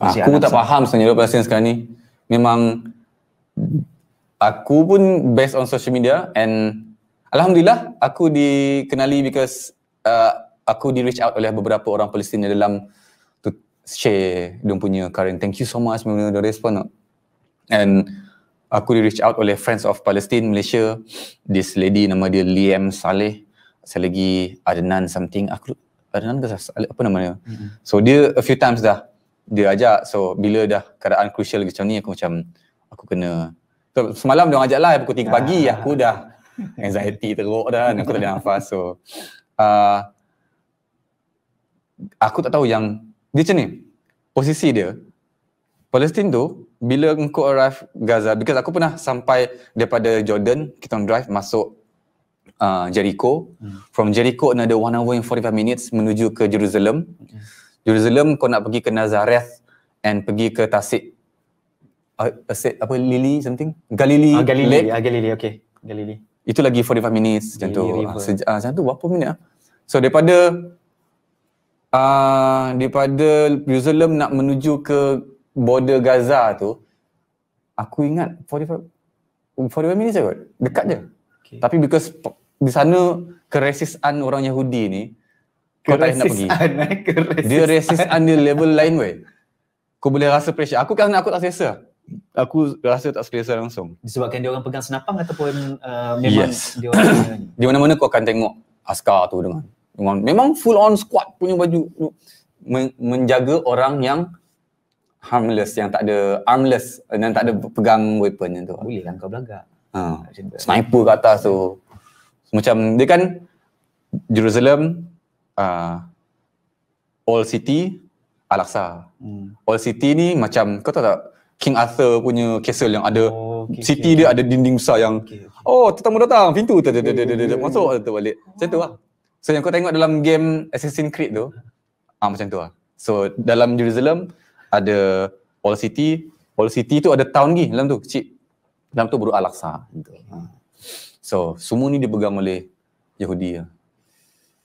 Aku tak faham sebenarnya Palestin sekarang ni. Memang Aku pun based on social media, and alhamdulillah aku dikenali because aku di reach out oleh beberapa orang Palestin dalam to share dia punya current. Thank you so much bila dia respon. And aku di reach out oleh Friends of Palestine Malaysia. This lady nama dia Liam Saleh. Saya lagi Adnan something. Adnan ke apa namanya? So dia a few times dah dia ajak. So bila dah keadaan crucial macam ni, aku kena. So, semalam dia orang ajak live pukul 3 pagi, aku dah anxiety teruk dah, aku tak boleh nafas. So aku tak tahu yang dia macam ni. Posisi dia Palestin tu bila engkau arrive Gaza, because aku pernah sampai daripada Jordan, kita drive masuk Jericho. From Jericho another 1 hour and 45 minutes menuju ke Jerusalem. Jerusalem kau nak pergi ke Nazareth and pergi ke Tasik. Lily something? Galilee Lake. Galilee, okay. Galilee. Itu lagi 45 minutes macam tu. Macam tu berapa minit? So daripada Jerusalem nak menuju ke border Gaza tu, aku ingat 45 minit je kot. Dekat je. Okay. Tapi because di sana keresisan orang Yahudi ni, kau tak nak pergi. Dia resistan dia level lain weh. Kau boleh rasa pressure. Aku tak selesa. Aku rasa tak selesa langsung. Disebabkan dia orang pegang senapang ataupun memang dia orang di mana-mana kau akan tengok askar tu dengan memang full on squad punya baju menjaga orang yang harmless, yang tak ada armless dan tak ada pegang weapon yang tu. Boleh kan kau belagak. Sniper kat atas tu. Macam dia kan Jerusalem, Old City, Al-Aqsa. Old City ni macam kau tahu tak King Arthur punya castle yang ada city dia ada dinding besar yang tetamu datang, pintu masuk balik. Macam tu lah. So yang kau tengok dalam game Assassin's Creed tu macam tu lah. So dalam Jerusalem ada Old City. Old City tu ada town lagi dalam tu, kecil. Dalam tu baru Al-Aqsa. So semua ni dipegang oleh Yahudi lah.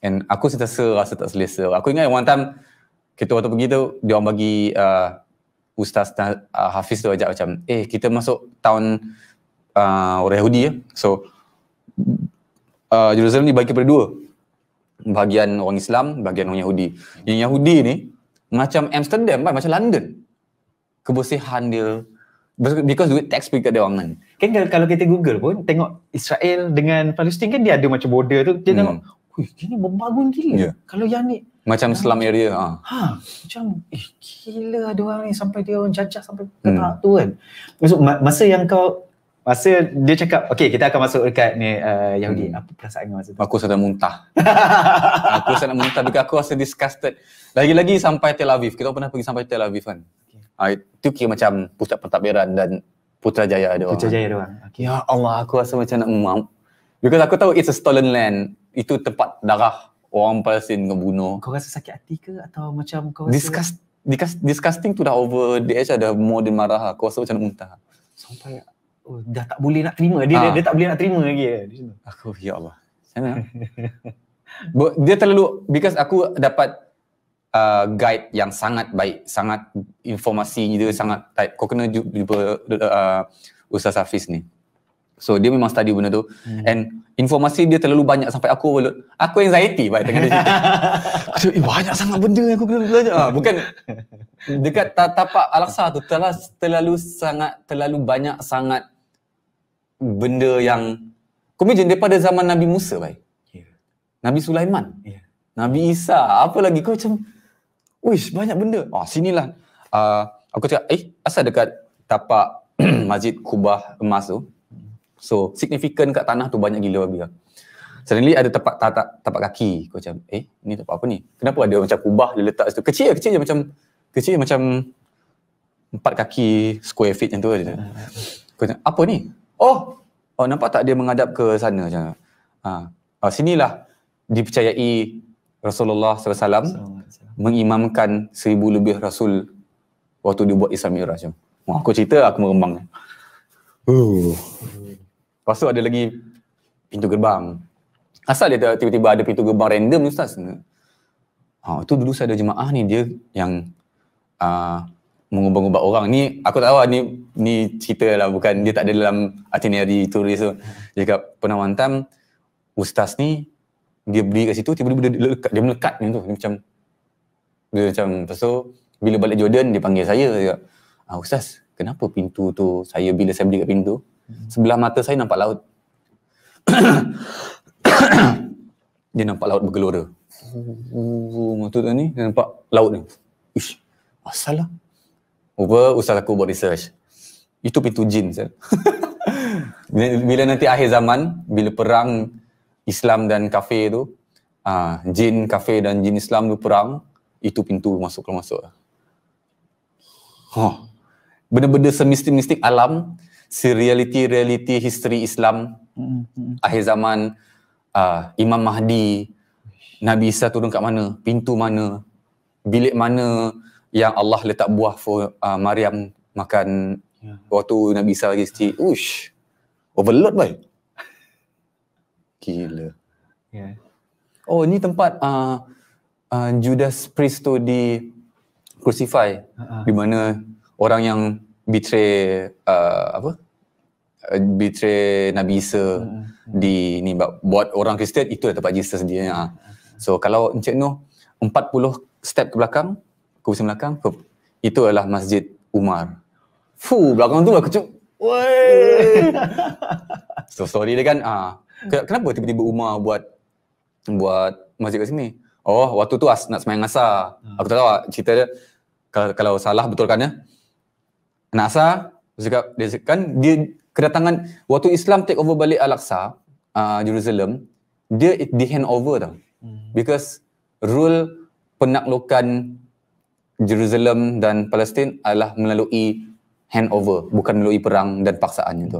And aku sentiasa rasa tak selesa. Aku ingat one time kita waktu pergi tu dia orang bagi Ustaz Hafiz tu ajak macam kita masuk town orang Yahudi ya. So Jerusalem ni bagi kepada dua. Bahagian orang Islam, bahagian orang Yahudi. Yang Yahudi ni macam Amsterdam kan, macam London. Kebersihan dia because duit tax pergi kat dia orang kan. Kan kalau kita Google pun tengok Israel dengan Palestin kan dia ada macam border tu, dia tengok ini membangun gila. Kalau yang ni macam slum area. Macam gila ada orang ni sampai dia orang jajah sampai ke tahap tu kan. Maksud masa dia cakap kita akan masuk dekat ni Yahudi, apa perasaan kau masa tu? Aku sedang muntah. Aku sedang muntah because aku rasa disgusted. Lagi-lagi sampai Tel Aviv. Kita pernah pergi sampai Tel Aviv kan. Itu kira macam pusat pentadbiran dan Putrajaya ada orang. Putrajaya ada orang. Ya Allah, aku rasa macam nak memang. Because aku tahu it's a stolen land. Itu tempat darah orang Palestin ngebunuh. Kau rasa sakit hati ke atau macam kau rasa disgusting tu dah over the edge, dah more than marah. Aku rasa macam nak muntah. Sampai dah tak boleh nak terima. Dia tak boleh nak terima lagi di situ. Aku ya Allah. Sana. Dia terlalu because aku dapat guide yang sangat baik, sangat informasi dia sangat tight. Kau kena jumpa Ustaz Hafiz ni. So dia memang study benda tu and informasi dia terlalu banyak sampai aku anxiety baik tengah dia cerita. Banyak sangat benda yang aku kena belajar. Bukan dekat tapak Al-Aqsa tu terlalu banyak sangat benda yang kau imagine daripada zaman Nabi Musa baik. Nabi Sulaiman. Nabi Isa, apa lagi kau macam banyak benda. Sinilah aku cakap asal dekat tapak Masjid Kubah emas tu. So signifikan kat tanah tu banyak gila babi lah. Suddenly ada tapak kaki. Kau macam ni tapak apa ni? Kenapa ada macam kubah dia letak situ? Kecil je macam 4 kaki square feet macam tu ada. Kau macam apa ni? Nampak tak dia menghadap ke sana macam. Sinilah dipercayai Rasulullah SAW mengimamkan 1000 lebih Rasul waktu dia buat Isra Mi'raj. Aku cerita aku merembang. Lepas tu ada lagi pintu gerbang. Asal dia tiba-tiba ada pintu gerbang random Ustaz. Itu dulu saya ada jemaah ni dia yang mengubah-ubah orang. Ni aku tak tahu lah, ni cerita lah, bukan, dia tak ada dalam itinerary turis tu. Dia cakap pernah one time ustaz ni dia berdiri kat situ, tiba-tiba dia melekat ni tu. Dia macam lepas tu bila balik Jordan dia panggil saya, dia cakap, ustaz, kenapa pintu tu bila saya berdiri kat pintu sebelah mata saya nampak laut. Dia nampak laut bergelora. Mata tu ni dia nampak laut ni. Ish, asal lah. Ustaz aku buat research. Itu pintu jin. Bila nanti akhir zaman, bila perang Islam dan kafir tu, jin kafir dan jin Islam tu perang, itu pintu masuk. Benda-benda semistik-mistik alam, reality history Islam, akhir zaman, Imam Mahdi, Nabi Isa turun kat mana, pintu mana, bilik mana yang Allah letak buah for Maryam makan waktu Nabi Isa lagi kecil. Ush, overload boy. Gila. Yeah. Oh, ni tempat Judas Priest tu di crucify, di mana orang yang betray betray Nabi Isa di ni buat orang Kristian, itu tempat Jesus dia. So kalau Encik Noh 40 step ke belakang, ke pusing belakang, itu adalah Masjid Umar. Belakang tu aku cakap, woi. So story dia kan, kenapa tiba-tiba Umar buat masjid kat sini? Oh, waktu tu nak sembahyang asar. Aku tak tahu cerita dia. Kalau salah betulkan ya. Nak asar, dia kan dia kedatangan waktu Islam take over balik Al-Aqsa, Jerusalem, dia di hand over tau. Because rule penaklukan Jerusalem dan Palestin adalah melalui handover, bukan melalui perang dan paksaan tu.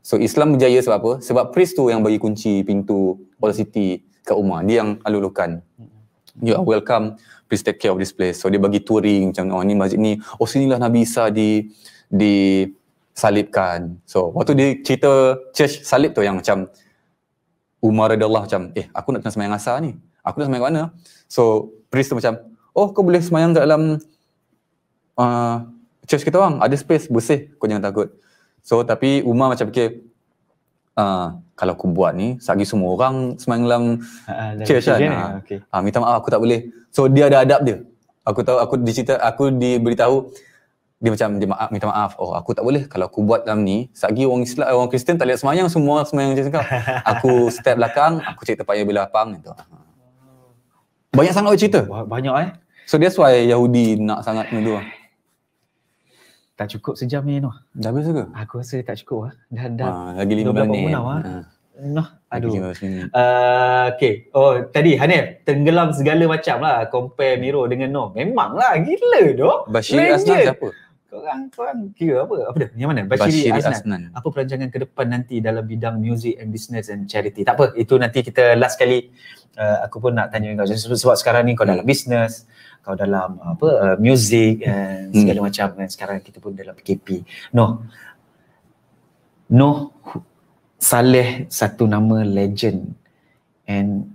So Islam berjaya sebab apa? Sebab priest tu yang bagi kunci pintu Old City kat Umar, dia yang alulukan. You are welcome, please take care of this place. So dia bagi touring macam, ni masjid ni, sinilah Nabi Isa disalibkan. So waktu dia cerita church salib tu yang macam Umar radhiyallahu macam, aku nak sembahyang asar ni. Aku nak sembahyang kat mana? So priest tu macam, kau boleh sembahyang kat dalam church kita orang, ada space, bersih, kau jangan takut. So tapi Umar macam fikir, kalau aku buat ni, sagi semua orang sembahyang dalam church kan. Minta maaf, aku tak boleh. So dia ada adab dia. Aku tahu, aku diberitahu, dia macam minta maaf. Aku tak boleh. Kalau aku buat dalam ni, sagi orang Islam, orang Kristian tak lihat sembahyang, semua sembahyang macam kau. Aku step belakang, aku cari tempat yang bila lapang gitu. Banyak sangat cerita. Banyak So that's why Yahudi nak sangat dulu. Tak cukup sejam ni Noh. Dah habis ke? Aku rasa tak cukup dah. Lagi 5 minit. Noh, aduh. Okay. Tadi Hanif tenggelam segala macam lah compare Miro dengan Noh. Memanglah gila doh. Bashiri Aznan siapa? Korang kira apa dah? Yang mana? Bashiri Aznan. Apa perancangan ke depan nanti dalam bidang music and business and charity? Tak apa, itu nanti kita last kali. Aku pun nak tanya kau sebab sekarang ni kau dalam business, kau dalam music and segala macam, dan sekarang kita pun dalam PKP. Noh Saleh satu nama legend, and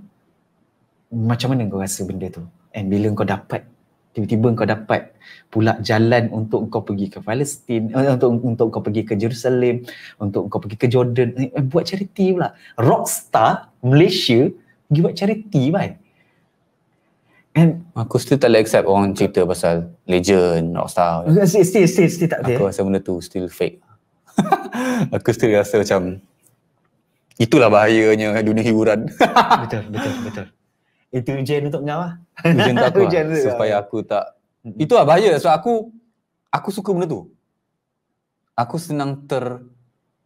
macam mana kau rasa benda tu? And bila kau dapat, tiba-tiba kau dapat pula jalan untuk kau pergi ke Palestin, untuk kau pergi ke Jerusalem, untuk kau pergi ke Jordan, buat charity pula. Rockstar Malaysia pergi buat charity kan. And aku still tak boleh accept orang cerita pasal legend, rockstar. Still tak ada. Aku rasa benda tu still fake. Aku still rasa macam itulah bahayanya dunia hiburan. Betul. Itu ujian untuk kau lah. Ujian untuk aku lah. Supaya aku tak, itulah bahaya. So aku suka benda tu. Aku senang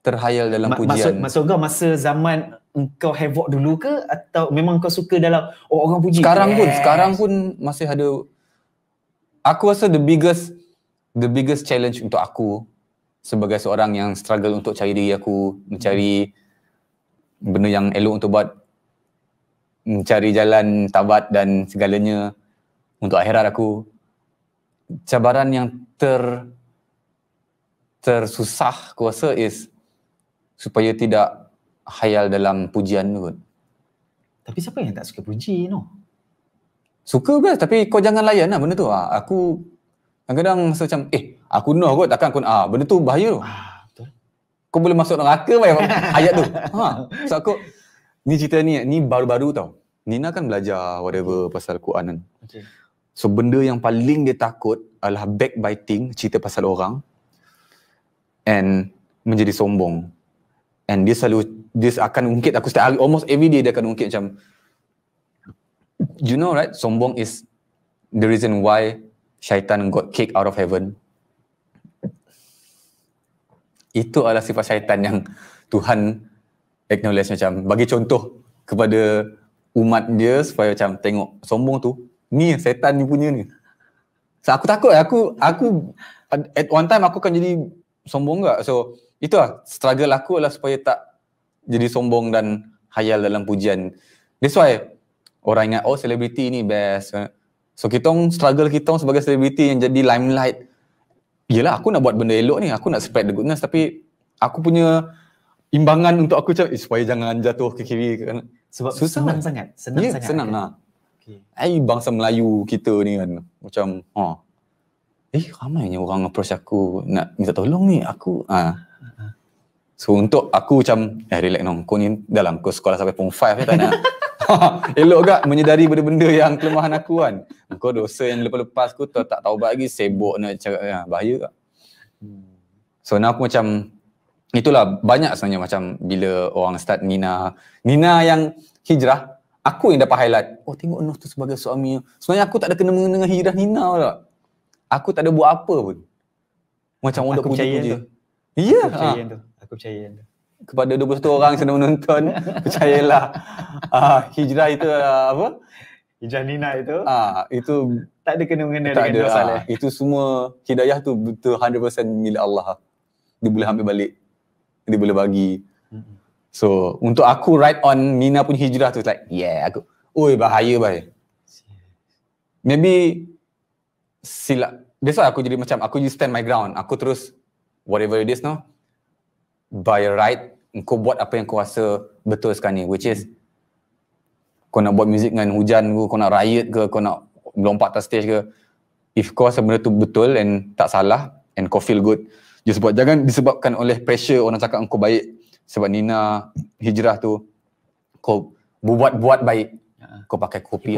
terhayal dalam pujian. Maksud kau masa zaman kau havoc dulu ke, atau memang kau suka dalam orang puji? Sekarang pun masih ada. Aku rasa the biggest challenge untuk aku sebagai seorang yang struggle untuk cari diri aku, mencari benda yang elok untuk buat, mencari jalan tabat dan segalanya untuk akhirat aku. Cabaran yang tersusah aku rasa is supaya tidak hayal dalam pujian tu. Tapi siapa yang tak suka puji, no? Suka best, tapi kau jangan layan lah benda tu. Aku Kadang-kadang rasa macam, aku know kot takkan aku nak, benda tu bahaya tu. Betul. Kau boleh masuk neraka ayat tu. So aku, ni cerita ni baru-baru tau. Nina kan belajar whatever pasal Quran kan. Okay. So benda yang paling dia takut adalah backbiting, cerita pasal orang and menjadi sombong. And dia akan ungkit, aku setiap hari, almost every day dia akan ungkit macam, you know right, sombong is the reason why syaitan got kicked out of heaven. Itu adalah sifat syaitan yang Tuhan acknowledge, macam bagi contoh kepada umat dia supaya macam tengok sombong tu, ni syaitan ni punya ni. So aku takut, aku at one time aku akan jadi sombong enggak. So itulah struggle aku adalah supaya tak jadi sombong dan hayal dalam pujian. That's why orang ingat, selebriti ni best. So struggle kita sebagai selebriti yang jadi limelight. Yelah, aku nak buat benda elok ni, aku nak spread the goodness, tapi aku punya imbangan untuk aku macam, supaya jangan jatuh ke kiri ke kanan. Sebab susah senang sangat. Senang sangat. Senang lah. Okay. Bangsa Melayu kita ni kan, macam ramainya orang approach aku nak minta tolong ni, aku so untuk aku macam relax nong, kau ni dalam kau sekolah sampai form 5 tak nak elok gak menyedari benda-benda yang kelemahan aku kan. Kau dosa yang lepas-lepas aku tak tahu lagi, sibuk nak cakap, bahaya gak. So now aku macam, itulah banyak sebenarnya macam bila orang start Nina yang hijrah, aku yang dapat highlight, tengok Noh tu sebagai suami. Sebenarnya aku tak ada kena-mengena dengan hijrah Nina tak. Aku tak ada buat apa pun. Macam orang dah puji-puji. Ya. Aku percaya tu. Kepada 21 orang yang sedang menonton, percayalah. Hijrah itu apa? Hijrah Nina itu. Itu tak ada kena-mengena dengan dosa lah. Itu semua hidayah tu betul 100% milik Allah. Dia boleh ambil balik. Dia boleh bagi. So, untuk aku ride on Nina pun hijrah tu like, aku, bahaya. Maybe silap. That's why aku jadi macam, aku just stand my ground. Aku terus, whatever it is by right, kau buat apa yang kau rasa betul sekarang ni. Which is, kau nak buat muzik dengan hujan ke, kau nak riot ke, kau nak lompat atas stage ke. If kau rasa benda tu betul and tak salah, and kau feel good, just buat. Jangan disebabkan oleh pressure orang cakap kau baik. Sebab Nina hijrah tu, kau buat baik. Kau pakai kopi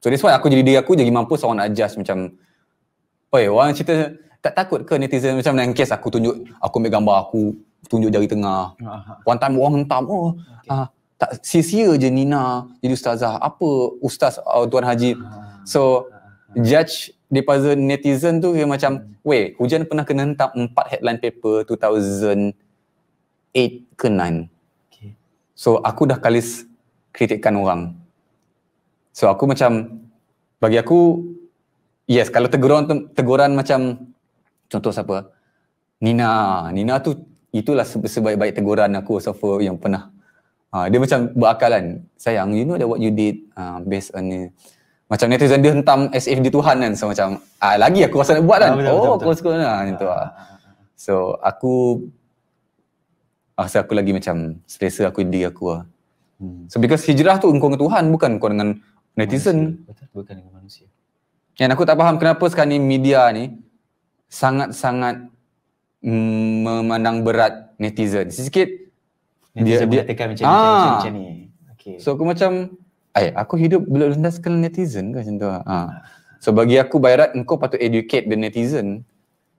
So that's why aku jadi diri aku, jadi mampu seorang nak adjust macam, orang cerita, tak takut ke netizen macam in case aku ambil gambar aku, tunjuk jari tengah. One time orang hentam, tak sia-sia je Nina jadi ustazah. Apa ustaz Tuan Haji? So judge daripada netizen tu dia macam, Hujan pernah kena hentam 4 headline paper 2008 ke 9. So aku dah kali kritikkan orang. So aku macam, bagi aku, yes, kalau teguran macam, contoh siapa? Nina tu, itulah sebaik-baik teguran aku so far yang pernah. Dia macam berakalan. Sayang, you know that what you did based on ni. Macam netizen dia hentam as if dia Tuhan kan. So macam, lagi aku rasa nak buat kan. Betul. Aku suka lah. So aku rasa aku lagi macam selesa aku diri aku lah. So because hijrah tu kau dengan Tuhan, bukan kau dengan netizen. Betul, bukan dengan manusia. Yang aku tak faham kenapa sekarang ni media ni sangat-sangat memandang berat netizen. Sikit netizen dia mengatakan macam ni. Okay. So aku macam, aku hidup berlandaskan netizen ke macam tu. So bagi aku by right, engkau patut educate the netizen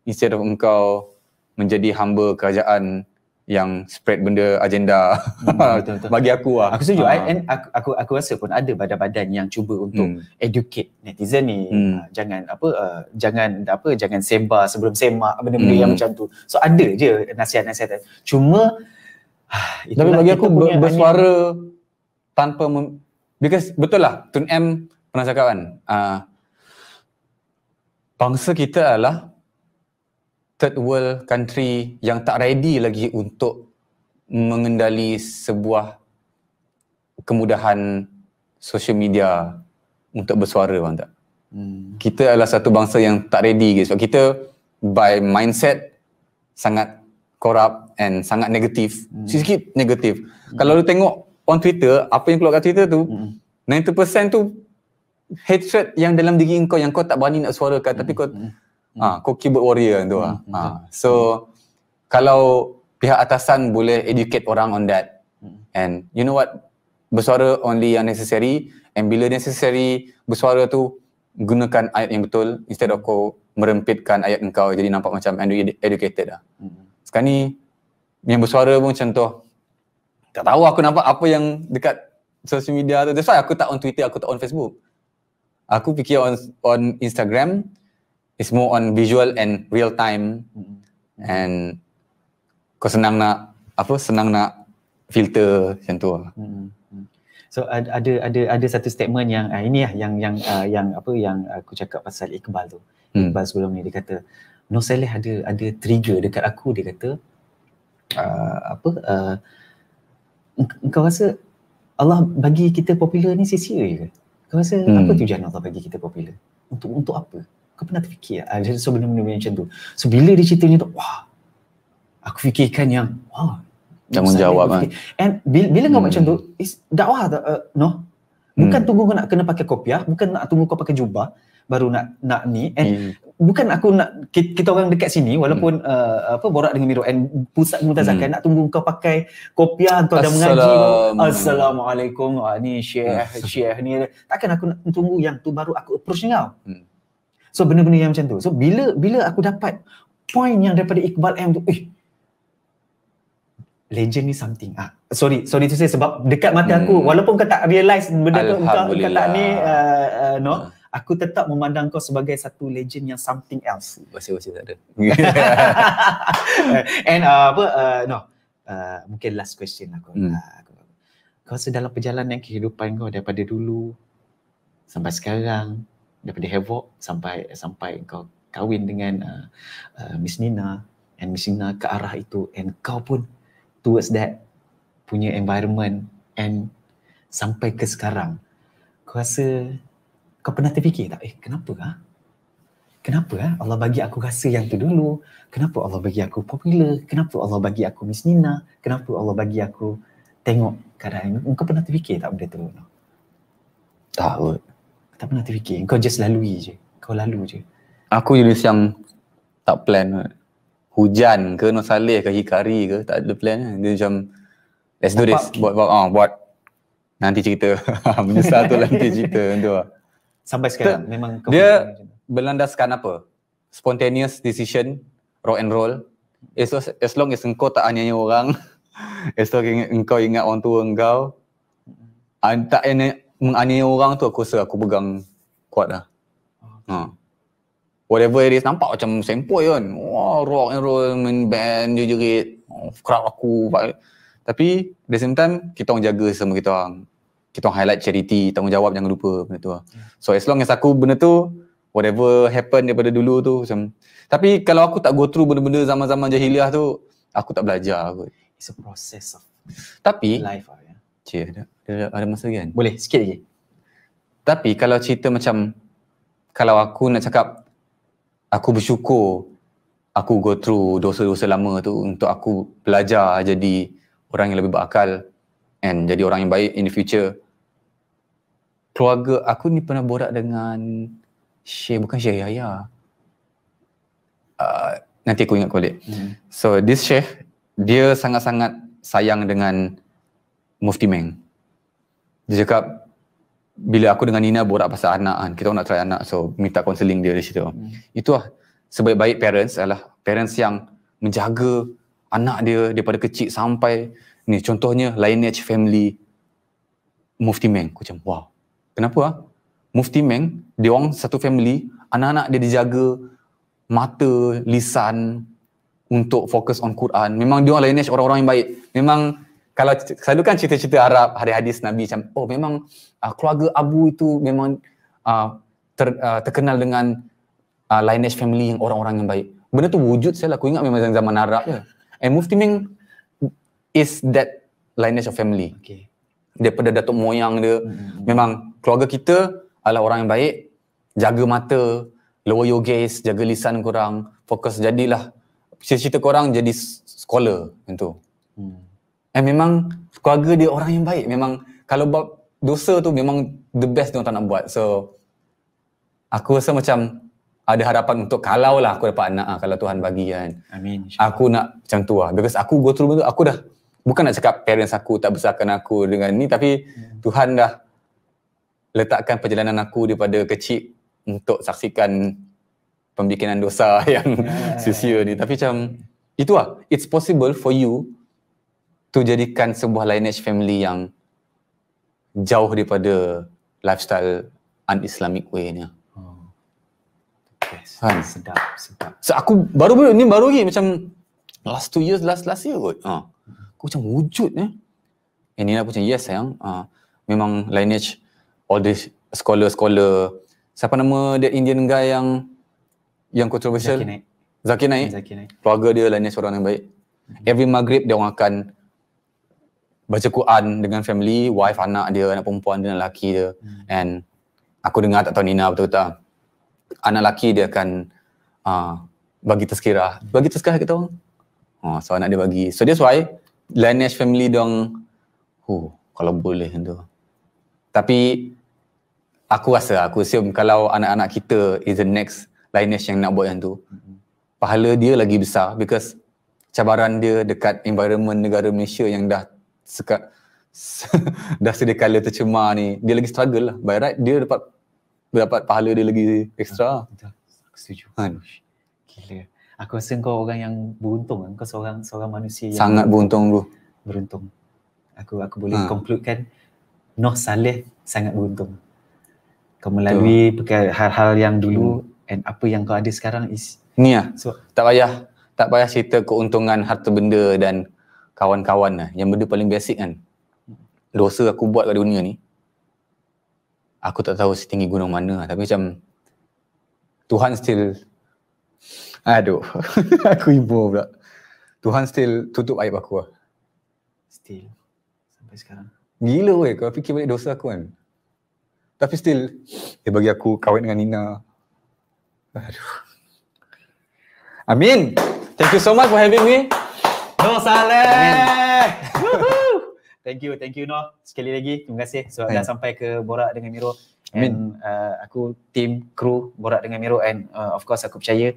instead of engkau menjadi hamba kerajaan yang spread benda agenda. Betul. Bagi aku Aku setuju. Aku rasa pun ada badan-badan yang cuba untuk educate netizen ni. Jangan sebar sebelum semak benda-benda yang macam tu. So ada je nasihat-nasihat. Cuma tapi bagi aku bersuara tanpa because betul lah Tun M pernah cakap kan, bangsa kita adalah third world country yang tak ready lagi untuk mengendali sebuah kemudahan social media untuk bersuara, faham tak? Kita adalah satu bangsa yang tak ready sebab kita by mindset sangat korup and sangat negatif. Sikit negatif. Kalau lu tengok on Twitter, apa yang keluar kat Twitter tu, 90% tu hatred yang dalam diri kau yang kau tak berani nak suarakan tapi kau kau keyboard warrior tu lah. So kalau pihak atasan boleh educate orang on that, and you know what, bersuara only yang necessary, and bila necessary bersuara tu gunakan ayat yang betul instead of kau merempitkan ayat engkau jadi nampak macam educated lah. Sekarang ni yang bersuara pun macam tu, tak tahu aku nampak apa yang dekat social media tu. That's why aku tak on Twitter, aku tak on Facebook. Aku fikir on Instagram is more on visual and real time, and kau senang nak filter macam tu lah. So ada satu statement yang ini lah yang aku cakap pasal Iqbal tu. Iqbal sebelum ni dia kata Nur Saleh ada trigger dekat aku. Dia kata engkau rasa Allah bagi kita popular ni sia-sia ke? Kau rasa apa tujuan Allah bagi kita popular? Untuk apa? Kau pernah terfikir? So benda-benda macam tu. So bila dia cerita ni tu, wah, aku fikirkan yang tanggungjawab kan. And bila kau macam tu, is dakwah no. Bukan tunggu kau nak kena pakai kopiah, bukan nak tunggu kau pakai jubah baru nak ni, and bukan aku nak kita orang dekat sini walaupun borak dengan Miro and pusat Multazakat nak tunggu kau pakai kopiah, kau dah mengaji, assalamualaikum, ni syekh ni, takkan aku nak tunggu yang tu baru aku approach kau. So benda-benda yang macam tu. So bila aku dapat point yang daripada Iqbal M tu, legend ni something. Sorry to say, sebab dekat mata aku, walaupun kau tak realise benda tu, kau tak ni, aku tetap memandang kau sebagai satu legend yang something else. Masih tak ada. And mungkin last question aku. Kau rasa dalam perjalanan kehidupan kau daripada dulu sampai sekarang, daripada Havoc sampai kau kahwin dengan Miss Nina, and Miss Nina ke arah itu, and kau pun towards that punya environment, and sampai ke sekarang, kau rasa kau pernah terfikir tak, kenapa Allah bagi aku rasa yang tu dulu, kenapa Allah bagi aku popular, kenapa Allah bagi aku Miss Nina, kenapa Allah bagi aku tengok keadaan. Kau pernah terfikir tak benda tu? Tak pernah terfikir, kau just lalui je, kau lalu je. Aku jenis yang tak plan. Hujan ke, Nur Saleh ke, Hikari ke, tak ada plan. Dia macam, let's do this, buat. Nanti cerita. Menyesal tu nanti cerita. Sampai sekarang memang kau dia berlandaskan apa? Spontaneous decision, rock and roll. As long as engkau tak aniaya orang, as long as engkau ingat orang tua engkau, tak menganiaya orang tu, aku rasa aku pegang kuat dah. Whatever it is, nampak macam sempoi kan. Wah, rock and roll, main band, jerit, crowd aku. Tapi at the same time, kita orang jaga sama kita orang. Kita orang highlight charity, tanggungjawab, jangan lupa benda tu. So as long as aku benda tu, whatever happen daripada dulu tu macam. Tapi kalau aku tak go through benda-benda zaman-zaman jahiliah tu, aku tak belajar kot. It's a process of life. Ada masa kan? Boleh, sikit lagi. Tapi kalau cerita macam, kalau aku nak cakap, aku bersyukur aku go through dosa-dosa lama tu untuk aku belajar jadi orang yang lebih berakal and jadi orang yang baik in the future. Keluarga aku ni pernah borak dengan bukan Syekh Yahya. Nanti aku ingat balik. So this Syekh, dia sangat-sangat sayang dengan Mufti Meng. Dia cakap, bila aku dengan Nina borak pasal anak kan, kita nak try anak, so minta counselling dia di situ. Itulah sebaik-baik parents adalah parents yang menjaga anak dia daripada kecil sampai ni, contohnya lineage family Mufti Meng. Aku macam wow, kenapa Mufti Meng, dia orang satu family, anak-anak dia dijaga mata, lisan untuk fokus on Quran. Memang dia orang lineage orang-orang yang baik. Memang kalau selalu kan cerita-cerita Arab, hadis-hadis Nabi macam, memang keluarga Abu itu memang terkenal dengan lineage family yang orang-orang yang baik. Benda tu wujud saya lah, aku ingat memang zaman Arab je. And Mufti Meng is that lineage of family. Okay. Daripada datuk moyang dia, memang keluarga kita adalah orang yang baik, jaga mata, lower your gaze, jaga lisan korang, fokus jadilah, cita-cita korang jadi scholar macam tu. And memang keluarga dia orang yang baik. Memang kalau buat dosa tu memang the best dia tak nak buat. So aku rasa macam ada harapan untuk kalau lah aku dapat anak kalau Tuhan bagi kan. Amin. Aku nak macam tu lah. Because aku go through benda tu, aku dah, bukan nak cakap parents aku tak besarkan aku dengan ni, tapi Tuhan dah letakkan perjalanan aku daripada kecil untuk saksikan pembikinan dosa yang sia-sia ni. Tapi macam, itu lah. It's possible for you to jadikan sebuah lineage family yang jauh daripada lifestyle un-Islamic way ni. Yes. Kan? Sedap. So aku baru lagi macam last 2 years, last year kot. Aku macam wujud And Nina pun macam yes sayang. Memang lineage all this scholar. Siapa nama that Indian guy yang controversial? Zakir Naik. Keluarga dia lineage orang yang baik. Every Maghrib dia orang akan baca Quran dengan family, wife, anak dia, anak perempuan dia, anak lelaki dia. And aku dengar, tak tahu Nina betul tak, anak lelaki dia akan bagi tazkirah. Bagi tazkirah kita orang. So anak dia bagi. So that's why lineage family diorang kalau boleh tu. Tapi aku assume kalau anak-anak kita is the next lineage yang nak buat yang tu, pahala dia lagi besar because cabaran dia dekat environment negara Malaysia yang dah sedia kala tercemar ni, dia lagi struggle lah. By right dia dapat pahala dia lagi ekstra. Betul. Aku setuju. Gila. Aku rasa kau orang yang beruntung. Kau seorang manusia yang sangat beruntung bro. Beruntung. Aku boleh concludekan Noh Saleh sangat beruntung. Kau melalui hal-hal yang dulu and apa yang kau ada sekarang is ni lah. So, tak payah cerita keuntungan harta benda dan kawan-kawan lah. Yang benda paling basic kan, dosa aku buat kat dunia ni, aku tak tahu setinggi gunung mana, tapi macam Tuhan still, aku ibu pula, Tuhan still tutup aib aku lah. Still sampai sekarang. Gila weh, kau fikir balik dosa aku kan, tapi still dia bagi aku kahwin dengan Nina. Amin. Thank you so much for having me. Noh Saleh. Thank you Noh. Sekali lagi terima kasih sebab dah sampai ke Borak dengan Miro. And aku tim kru Borak dengan Miro and of course aku percaya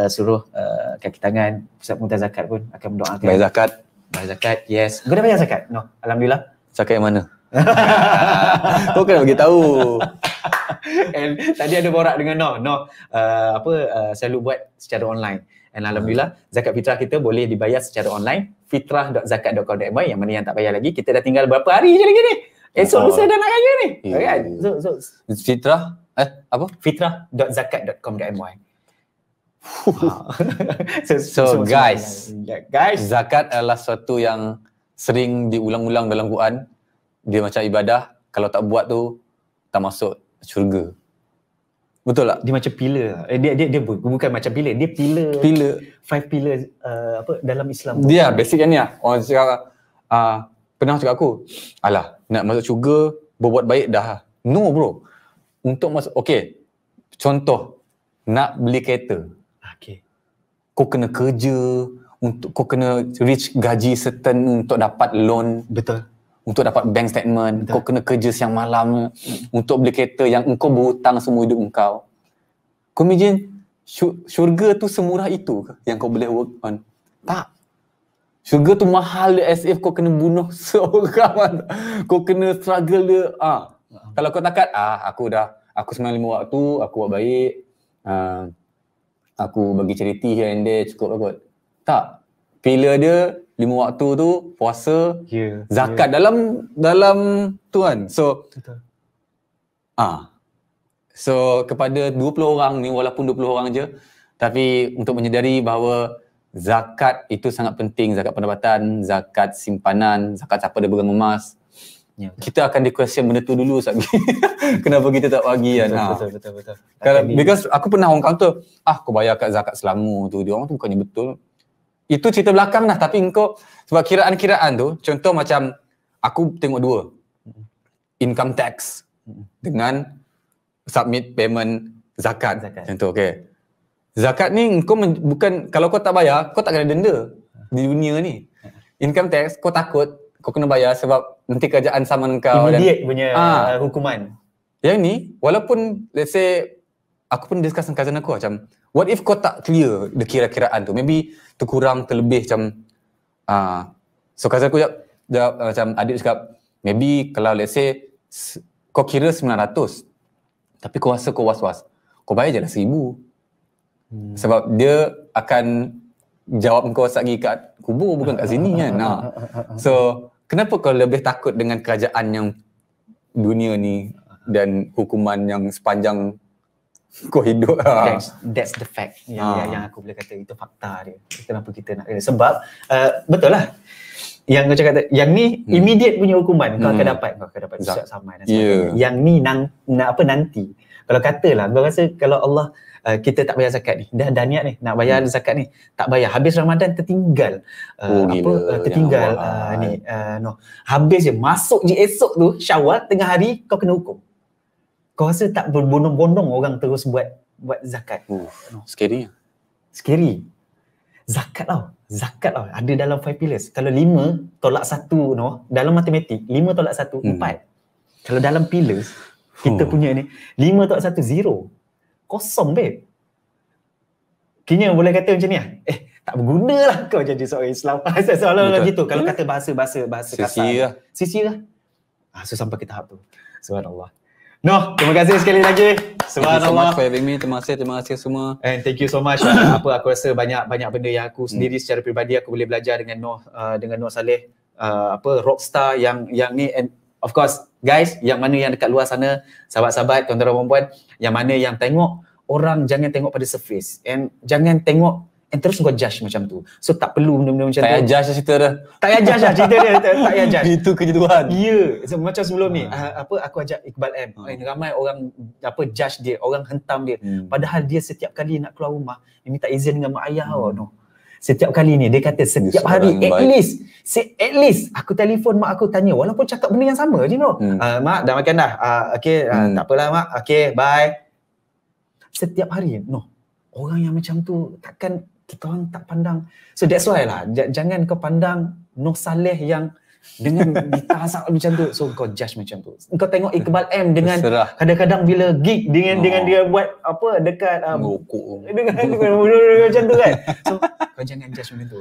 seluruh kaki tangan Pusat Pengurusan Zakat pun akan mendoakan. Bayar zakat. Yes. Kau dah bayar zakat? No. Alhamdulillah. Zakat yang mana? Kau kena bagi tahu. And tadi ada borak dengan Noh selalu buat secara online. And alhamdulillah zakat fitrah kita boleh dibayar secara online, fitrah.zakat.com.my, yang mana yang tak bayar lagi. Kita dah tinggal berapa hari je lagi ni. Esok lusa dah nak raya ni. Kan? Fitrah apa? Fitrah.zakat.com.my. So guys, zakat adalah sesuatu yang sering diulang-ulang dalam Quran. Dia macam ibadah, kalau tak buat tu tak masuk syurga. Betul tak? Dia macam pillar. Dia bukan macam pillar, dia pillar. 5 pillar dalam Islam. Dia basic kan ni lah. Orang cakap pernah cakap aku, alah nak masuk syurga berbuat baik dah. No bro. Untuk masuk, contoh nak beli kereta. Kau kena kerja, kau kena reach gaji certain untuk dapat loan. Betul. Untuk dapat bank statement. Betul. Kau kena kerja siang malam untuk beli kereta yang engkau berhutang semua hidup engkau. Kau imagine syurga tu semurah itu ke yang kau boleh work on? Tak. Syurga tu mahal dia, as if kau kena bunuh seorang. Kau kena struggle dia. Kalau kau takat, aku sembahyang 5 waktu, aku buat baik. Aku bagi charity here and there, cukup lah kot. Tak. Pillar dia 5 waktu tu puasa, zakat dalam tu kan. So betul. So kepada 20 orang ni, walaupun 20 orang je, tapi untuk menyedari bahawa zakat itu sangat penting, zakat pendapatan, zakat simpanan, zakat siapa dia pegang emas. Ya, kita akan di-question benda tu dulu sekejap. Kenapa kita tak bagi kan? Betul. Because aku pernah orang counter, kau bayar kat zakat Selangor tu, dia orang tu bukannya betul. Itu cerita belakang lah, tapi engkau sebab kiraan-kiraan tu, contoh macam aku tengok dua. Income tax dengan submit payment zakat. Contoh zakat ni engkau bukan, kalau kau tak bayar, kau tak kena denda di dunia ni. Income tax kau takut kau kena bayar sebab nanti kerajaan saman kau immediate punya hukuman. Yang ni walaupun let's say aku pun discuss dengan cousin aku macam, what if kau tak clear the kira-kiraan tu, maybe terkurang terlebih macam so cousin aku jawab macam, adik cakap maybe kalau let's say kau kira 900 tapi kau rasa kau was-was, kau bayar je lah 1,000. Sebab dia akan jawab kau lagi kat kubur, bukan kat sini kan. So kenapa kau lebih takut dengan kerajaan yang dunia ni dan hukuman yang sepanjang kau hidup? That's the fact yang aku boleh kata, itu fakta dia. Kenapa kita nak, sebab betul lah yang kau cakap, yang ni immediate punya hukuman kau akan dapat susah sama dan sebagainya. Yang ni nanti. Kalau katalah kau rasa kalau Allah kita tak bayar zakat ni, dah niat ni nak bayar zakat ni, tak bayar, habis Ramadan tertinggal tertinggal habis je, masuk je esok tu Syawal tengah hari kau kena hukum. Kau rasa tak berbondong-bondong orang terus buat zakat? Scary. Zakat tau ada dalam 5 pillars. Kalau 5 tolak 1 dalam matematik, 5 tolak 1 4. Kalau dalam pillars kita punya ni 5 tolak 1 0. Kosong babe. Kini boleh kata macam ni lah. Tak berguna lah kau jadi seorang Islam. Soalan gitu. Kalau kata bahasa kasar. Sisi lah. So sampai ke tahap tu. Subhanallah. Terima kasih sekali lagi. Subhanallah. Thank you so much for having me. Terima kasih semua. And thank you so much. Aku rasa banyak benda yang aku sendiri secara peribadi aku boleh belajar dengan Noh Saleh. Rockstar yang ni, and of course guys, yang mana yang dekat luar sana, sahabat-sahabat, tuan-tuan dan puan-puan, yang mana yang tengok orang, jangan tengok pada surface and jangan tengok and terus kau judge macam tu. So tak perlu benda-benda macam tu. Tak payah judge cerita dia. Tak payah judge cerita dia. Tak payah judge. Itu kerja Tuhan. Ya. So, macam sebelum ni, aku ajak Iqbal M. Ramai orang judge dia, orang hentam dia. Padahal dia setiap kali nak keluar rumah, dia minta izin dengan mak ayah Setiap kali ni dia kata setiap hari at least aku telefon mak aku tanya, walaupun cakap benda yang sama je mak dah makan dah, okey, tak apalah mak, okey, bye. Setiap hari orang yang macam tu takkan kita orang tak pandang. So that's why lah, jangan kau pandang Noh Saleh yang dengan ditasak macam tu, so kau judge macam tu. Kau tengok Iqbal M dengan kadang-kadang bila gig dengan dia buat apa dekat rokok dengan macam tu kan. So kau jangan judge macam tu.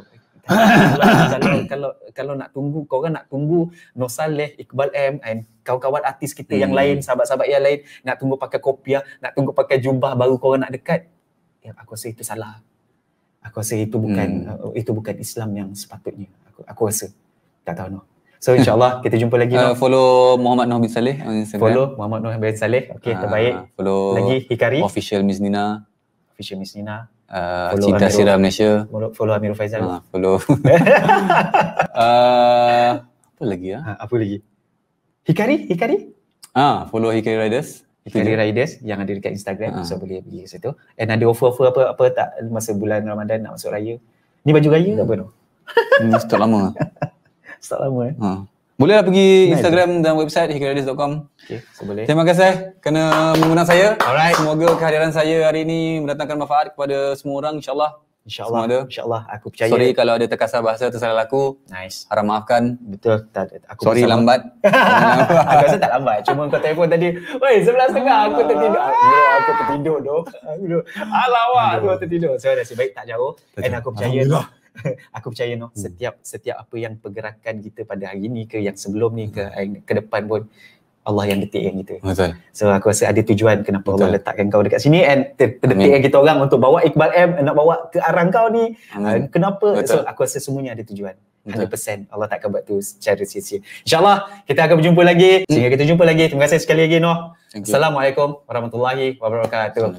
Kalau nak tunggu, korang nak tunggu Noh Saleh, Iqbal M and kawan-kawan artis kita yang lain, sahabat-sahabat yang lain nak tunggu pakai kopiah, nak tunggu pakai jubah baru korang nak dekat, aku rasa itu salah. Aku rasa itu bukan Islam yang sepatutnya. Aku rasa. Tak tahu So insyaAllah kita jumpa lagi. Follow Muhammad Noh bin Saleh on Instagram. Follow Muhammad Noh bin Saleh. Okey, terbaik. Follow lagi Hikari. Official Miss Nina. Cinta Sira Malaysia. Follow Amirul Faizal. Follow. Apa lagi apa lagi? Hikari? Follow Hikari Riders. Hikari Riders yang ada dekat Instagram, so boleh pergi ke situ. And ada offer apa tak masa bulan Ramadan nak masuk raya? Ni baju raya ke apa tu? Stok lama. Stok lama Bolehlah pergi Instagram dan website hikaririders.com. Okay, so boleh. Terima kasih kerana mengundang saya. Alright. Semoga kehadiran saya hari ini mendatangkan manfaat kepada semua orang, insyaAllah. InsyaAllah, aku percaya. Sorry kalau ada terkasar bahasa tersalah laku. Nice. Harap maafkan. Betul. Aku sorry bersama. Lambat. Aku rasa tak lambat. Cuma kau telefon tadi, woi 11.30 aku tertidur. Aku tertidur doh. Alamak, aku tertidur. So nasib baik tak jauh. Dan aku percaya aku percaya setiap apa yang pergerakan kita pada hari ni ke yang sebelum ni ke depan pun Allah yang detikkan kita. Betul. So aku rasa ada tujuan kenapa Allah letakkan kau dekat sini and terdetikkan kita orang untuk bawa Iqbal M, nak bawa ke arah kau ni. Kenapa? Betul. So aku rasa semuanya ada tujuan. 100% Allah takkan buat tu secara sia-sia. InsyaAllah kita akan berjumpa lagi. Sehingga kita jumpa lagi. Terima kasih sekali lagi Noh. Assalamualaikum warahmatullahi wabarakatuh.